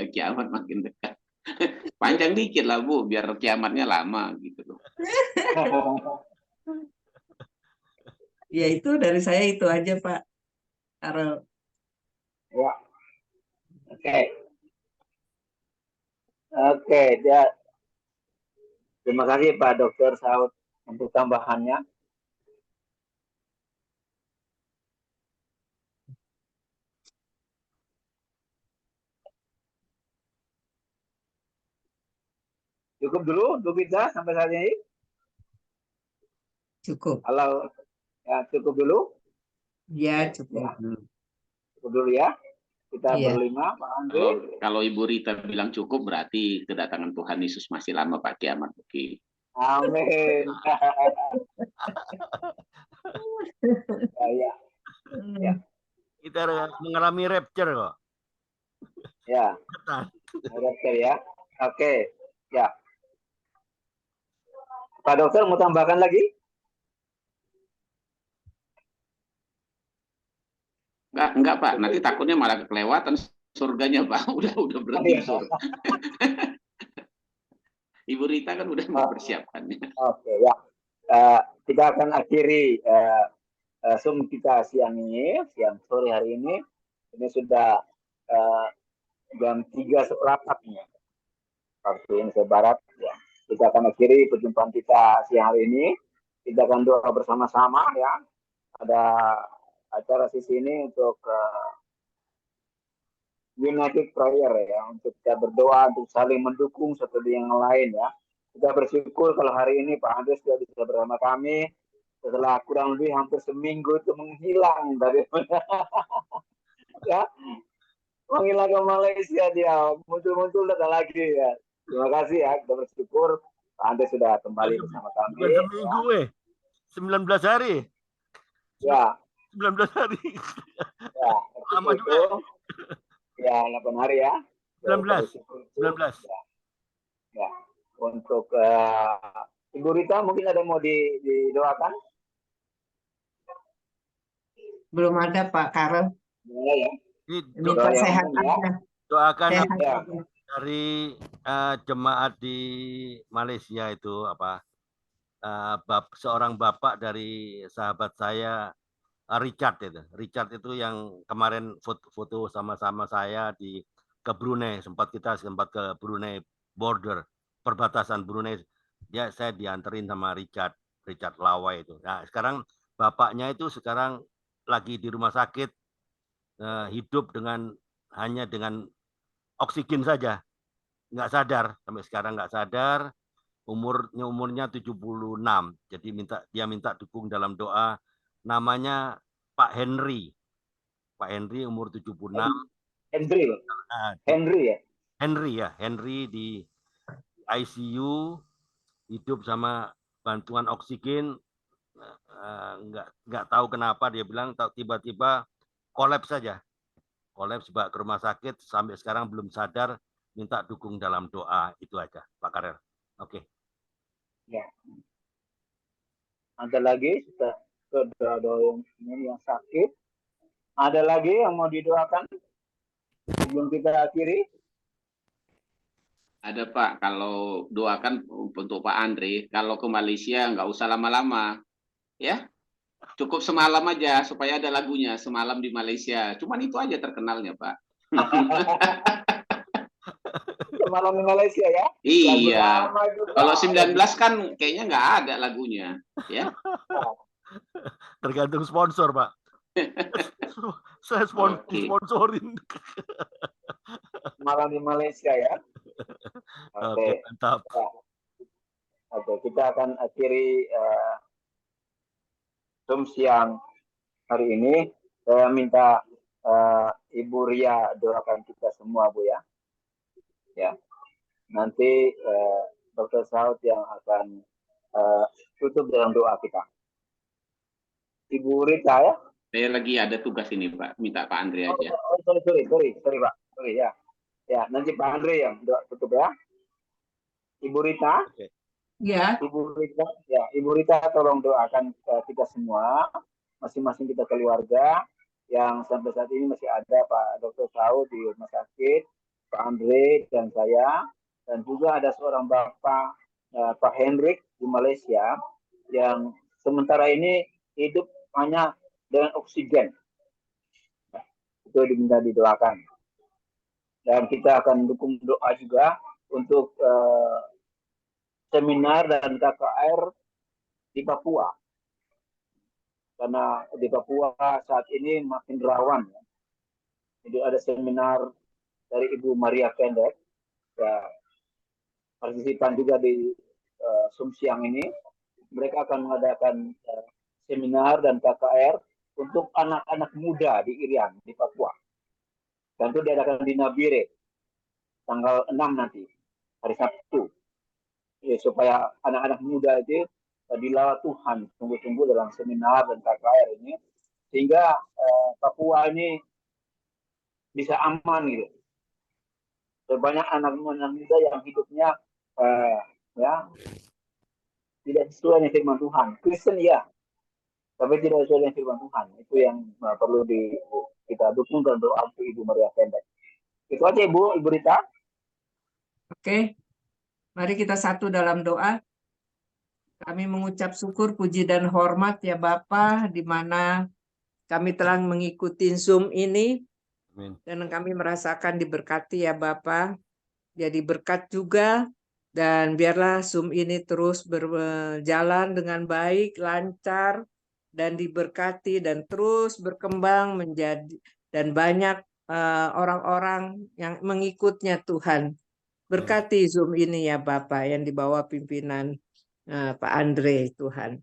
kiamat makin dekat. Panjang dikit lah Bu, biar kiamatnya lama gitu loh. Ya itu dari saya itu aja Pak Karel. Ya. Oke. Oke, ya. Terima kasih Pak Dr. Saud untuk tambahannya. Cukup dulu, Bu Rita, sampai saat ini? Cukup. Halo, ya cukup dulu? Ya cukup. Cukup dulu ya. Kita berlima, Pak Andre. Kalau Ibu Rita bilang cukup, berarti kedatangan Tuhan Yesus masih lama Pak kiamat. Oke. Amin. Ya. Kita mengalami rapture kok. Ya. Rapture ya. Oke. Ya. Pak Dokter mau tambahkan lagi? Enggak Pak, nanti takutnya malah kelewatan surganya Pak. Udah berhenti surga. Ibu Rita kan udah mempersiapkannya. Oke ya. Kita akan akhiri Zoom kita siang sore hari ini. Ini sudah jam 3:15 nih. Waktu Indonesia Barat ya. Kita akan akhiri perjumpaan kita siang hari ini. Kita akan doa bersama-sama ya. Ada acara sisi ini untuk united prayer ya, untuk kita berdoa, untuk saling mendukung satu dengan yang lain ya. Kita bersyukur kalau hari ini Pak Andres sudah bisa bersama kami setelah kurang lebih hampir seminggu itu menghilang dari ya, menghilang ke Malaysia dia, muncul datang lagi ya. Terima kasih ya, kita bersyukur Pak Andres sudah kembali bersama kami. Bukan seminggu 19 hari. Ya. 19 hari. Ya, lama juga. Ya, 8 hari ya. 19. Ya. Untuk Ibu Rita mungkin ada mau didoakan? Belum ada Pak Karel. Ya. Minta sehat aja. Doakan Sehat aja. dari jemaat di Malaysia itu seorang bapak dari sahabat saya Richard itu yang kemarin foto sama-sama saya ke Brunei, sempat ke Brunei border, perbatasan Brunei. Saya dianterin sama Richard Lawai itu. Nah, sekarang bapaknya itu sekarang lagi di rumah sakit, hidup hanya dengan oksigen saja. Nggak sadar, sampai sekarang nggak sadar. Umurnya 76. Jadi dia minta dukung dalam doa. Namanya Pak Henry. Pak Henry umur 76. Henry di ICU, hidup sama bantuan oksigen. Nggak tahu kenapa dia bilang tiba-tiba kolaps saja. Kolaps ke rumah sakit, sampai sekarang belum sadar, minta dukung dalam doa. Itu aja Pak Karel. Oke. Ya. Ada lagi yang sakit? Ada lagi yang mau didoakan sebelum kita akhiri? Ada Pak, kalau doakan untuk Pak Andre, kalau ke Malaysia nggak usah lama-lama, ya. Cukup semalam aja supaya ada lagunya, semalam di Malaysia. Cuman itu aja terkenalnya Pak. Semalam di Malaysia ya? Iya. Kalau 19 kan kayaknya nggak ada lagunya, ya. Tergantung sponsor Pak. Saya sponsorin. Malam di Malaysia ya. Oke, mantap. Oke, kita akan akhiri Zoom siang hari ini. Saya minta Ibu Ria doakan kita semua Bu ya. Ya. Nanti Dr. Saud yang akan tutup dalam doa kita. Ibu Rita ya. Saya lagi ada tugas ini Pak, minta Pak Andre aja. Sorry Pak. Sorry ya. Ya, nanti Pak Andre yang doa tutup ya. Ibu Rita. Ya. Ibu Rita tolong doakan kita semua, masing-masing kita keluarga yang sampai saat ini masih ada Pak Dr. Saud di rumah sakit, Pak Andre dan saya, dan juga ada seorang Bapak Pak Hendrik di Malaysia yang sementara ini hidup hanya dengan oksigen. Itu diminta didoakan. Dan kita akan dukung doa juga untuk seminar dan KKR di Papua. Karena di Papua saat ini makin rawan. Jadi ada seminar dari Ibu Maria Kendek, ya, partisipan juga di Zoom siang ini. Mereka akan mengadakan seminar dan KKR untuk anak-anak muda di Irian, di Papua. Dan itu diadakan di Nabire, tanggal 6 nanti, hari Sabtu. Ya, supaya anak-anak muda itu dilawat Tuhan sungguh-sungguh dalam seminar dan KKR ini, sehingga Papua ini bisa aman gitu. Banyak anak-anak muda yang hidupnya ya tidak sesuai dengan firman Tuhan. Kristen ya, tapi tidak sesuai dengan firman Tuhan. Itu yang perlu kita dukung dan doa untuk Ibu Maria Pendek. Itu aja Ibu Rita. Oke, mari kita satu dalam doa. Kami mengucap syukur, puji, dan hormat ya Bapa, di mana kami telah mengikuti Zoom ini. Amin. Dan kami merasakan diberkati ya Bapa. Jadi berkat juga, dan biarlah Zoom ini terus berjalan dengan baik, lancar, dan diberkati, dan terus berkembang menjadi, dan banyak orang-orang yang mengikutnya Tuhan. Berkati Zoom ini ya Bapak, yang di bawah pimpinan Pak Andre, Tuhan.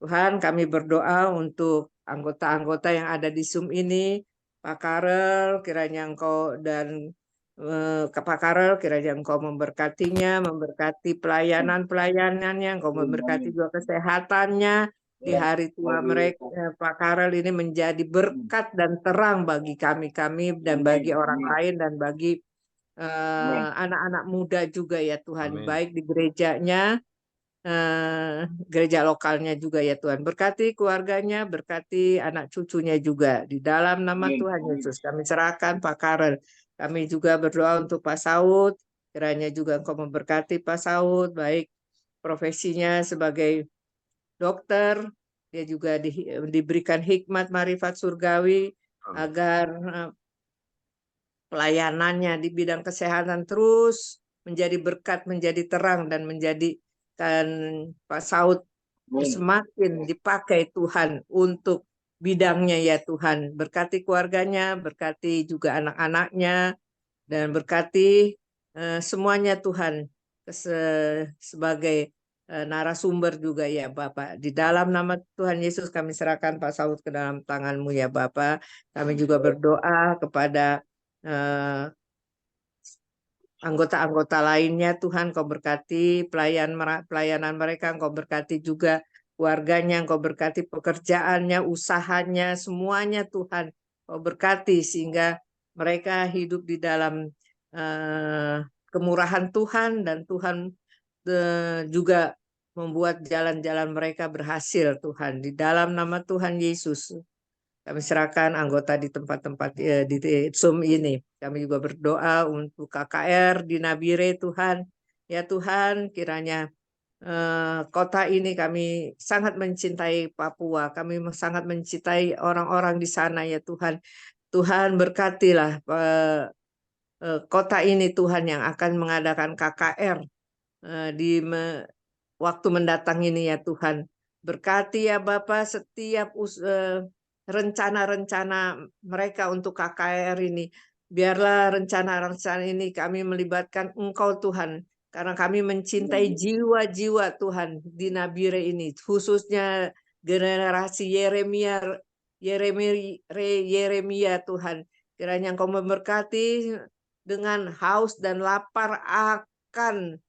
Tuhan, kami berdoa untuk anggota-anggota yang ada di Zoom ini, Pak Karel, kiranya Engkau dan Pak Karel, kiranya Engkau memberkatinya, memberkati pelayanan-pelayanannya, Engkau memberkati juga kesehatannya di hari tua mereka. Pak Karel ini menjadi berkat dan terang bagi kami dan bagi orang lain, dan bagi anak-anak muda juga ya Tuhan, Amin. baik di gerejanya, gereja lokalnya juga ya Tuhan. Berkati keluarganya, berkati anak cucunya juga. Di dalam nama Tuhan Yesus kami serahkan Pak Karel. Kami juga berdoa untuk Pak Saud, kiranya juga Engkau memberkati Pak Saud, baik profesinya sebagai dokter, dia juga diberikan hikmat marifat surgawi, agar pelayanannya di bidang kesehatan terus menjadi berkat, menjadi terang, dan menjadikan Pak Saud semakin dipakai Tuhan untuk bidangnya ya Tuhan. Berkati keluarganya, berkati juga anak-anaknya, dan berkati semuanya Tuhan sebagai narasumber juga ya Bapak. Di dalam nama Tuhan Yesus kami serahkan Pak Saud ke dalam tangan-Mu ya Bapak. Kami juga berdoa kepada anggota-anggota lainnya Tuhan, Kau berkati pelayanan mereka, Kau berkati juga keluarganya, Kau berkati pekerjaannya, usahanya, semuanya Tuhan, Kau berkati sehingga mereka hidup di dalam kemurahan Tuhan, dan Tuhan juga membuat jalan-jalan mereka berhasil Tuhan. Di dalam nama Tuhan Yesus kami serahkan anggota di tempat-tempat di Zoom ini. Kami juga berdoa untuk KKR di Nabire Tuhan. Ya Tuhan, kiranya kota ini, kami sangat mencintai Papua. Kami sangat mencintai orang-orang di sana ya Tuhan. Tuhan berkatilah kota ini Tuhan, yang akan mengadakan KKR di waktu mendatang ini ya Tuhan. Berkati ya Bapak setiap rencana-rencana mereka untuk KKR ini. Biarlah rencana-rencana ini kami melibatkan Engkau Tuhan, karena kami mencintai jiwa-jiwa Tuhan di Nabire ini, khususnya generasi Yeremia Tuhan. Kiranya Engkau memberkati dengan haus dan lapar akan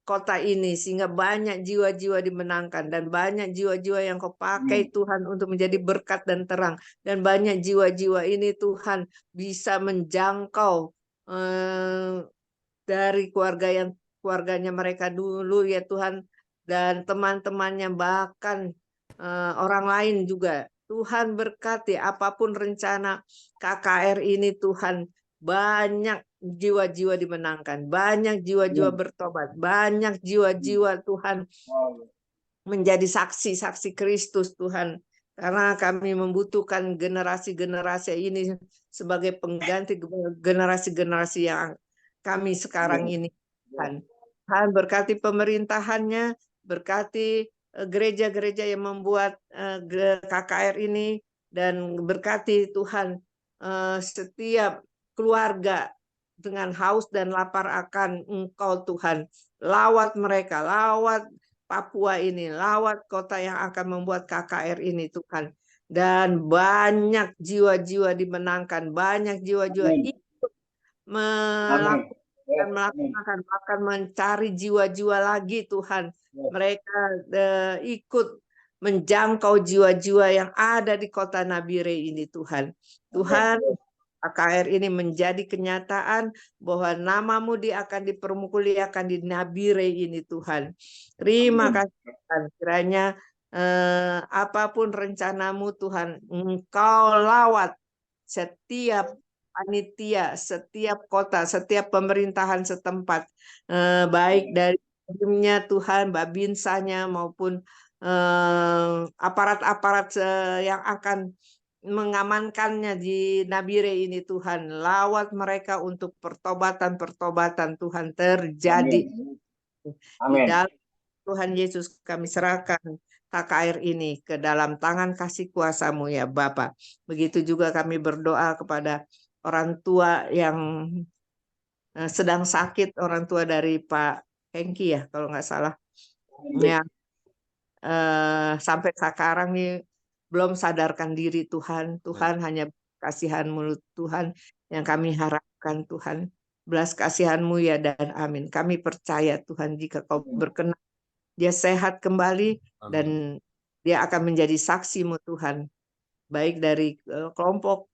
kota ini, sehingga banyak jiwa-jiwa dimenangkan, dan banyak jiwa-jiwa yang Kau pakai Tuhan untuk menjadi berkat dan terang, dan banyak jiwa-jiwa ini Tuhan bisa menjangkau dari keluarganya mereka dulu ya Tuhan, dan teman-temannya, bahkan orang lain juga. Tuhan berkati apapun rencana KKR ini Tuhan, banyak jiwa-jiwa dimenangkan, banyak jiwa-jiwa bertobat, banyak jiwa-jiwa Tuhan menjadi saksi-saksi Kristus Tuhan. Karena kami membutuhkan generasi-generasi ini sebagai pengganti generasi-generasi yang kami sekarang ini. Tuhan berkati pemerintahannya, berkati gereja-gereja yang membuat KKR ini, dan berkati Tuhan setiap keluarga dengan haus dan lapar akan Engkau Tuhan. Lawat mereka, lawat Papua ini, lawat kota yang akan membuat KKR ini Tuhan. Dan banyak jiwa-jiwa dimenangkan, banyak jiwa-jiwa ikut melakukan akan melaksanakan, akan mencari jiwa-jiwa lagi Tuhan. Mereka ikut menjangkau jiwa-jiwa yang ada di kota Nabire ini Tuhan. Tuhan, KKR ini menjadi kenyataan bahwa namamu akan dipermuliakan di Nabire ini Tuhan. Terima kasih Tuhan. Kiranya apapun rencanamu Tuhan, Engkau lawat setiap panitia, setiap kota, setiap pemerintahan setempat, baik dari timnya Tuhan, babinsanya maupun aparat-aparat yang akan mengamankannya di Nabire ini Tuhan. Lawat mereka untuk pertobatan-pertobatan Tuhan terjadi. Di dalam Tuhan Yesus kami serahkan KKR ini ke dalam tangan kasih kuasa-Mu ya Bapa. Begitu juga kami berdoa kepada orang tua yang sedang sakit, orang tua dari Pak Hengki ya kalau nggak salah. Ya, sampai sekarang nih belum sadarkan diri Tuhan. Tuhan hanya kasihan-Mu Tuhan yang kami harapkan Tuhan. Belas kasihan-Mu ya dan amin. Kami percaya Tuhan jika Kau berkenan dia sehat kembali dan dia akan menjadi saksi-Mu Tuhan. Baik dari kelompok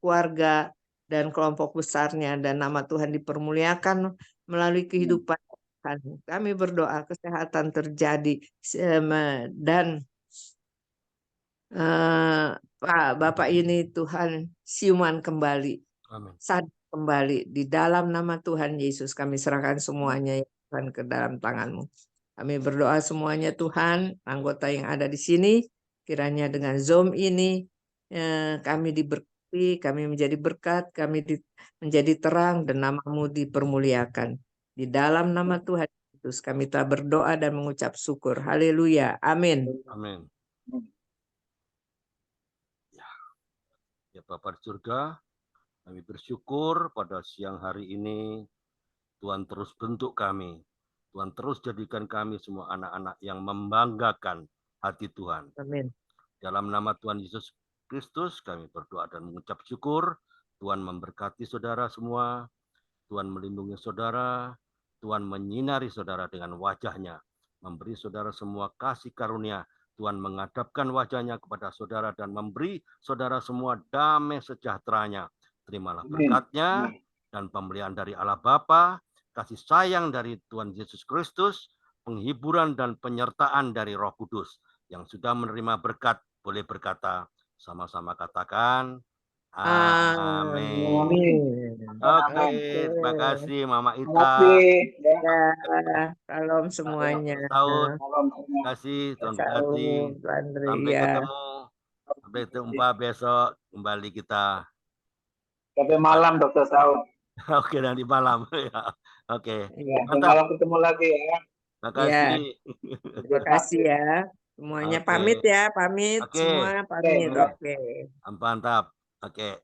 keluarga dan kelompok besarnya dan nama Tuhan dipermuliakan melalui kehidupan Tuhan. Kami berdoa kesehatan terjadi dan Pak Bapak ini Tuhan siuman kembali. Sadar kembali di dalam nama Tuhan Yesus kami serahkan semuanya ya Tuhan ke dalam tangan-Mu. Kami berdoa semuanya Tuhan, anggota yang ada di sini, kiranya dengan Zoom ini kami diberkati, kami menjadi berkat, kami menjadi terang dan nama-Mu dipermuliakan. Di dalam nama Tuhan Yesus kami telah berdoa dan mengucap syukur. Haleluya. Amin. Amin. Ya Bapa di surga, kami bersyukur pada siang hari ini Tuhan terus bentuk kami. Tuhan terus jadikan kami semua anak-anak yang membanggakan hati Tuhan. Amin. Dalam nama Tuhan Yesus Kristus kami berdoa dan mengucap syukur. Tuhan memberkati saudara semua. Tuhan melindungi saudara. Tuhan menyinari saudara dengan wajah-Nya. Memberi saudara semua kasih karunia. Tuhan menghadapkan wajah-Nya kepada saudara dan memberi saudara semua damai sejahtera-Nya. Terimalah berkat-Nya dan pemeliharaan dari Allah Bapa, kasih sayang dari Tuhan Yesus Kristus, penghiburan dan penyertaan dari Roh Kudus. Yang sudah menerima berkat boleh berkata, sama-sama katakan, amin. Oke, terima kasih Mama Ita. Salam semuanya. Terima kasih, Tuhan berkati. Sampai ketemu. Sampai jumpa besok kembali kita. Sampai malam Dr. Saud. Oke, nanti malam. Oke. Malam ketemu lagi ya. Terima kasih. Terima kasih ya. Semuanya pamit ya, pamit. Semua pamit. Oke. Mantap. Oke.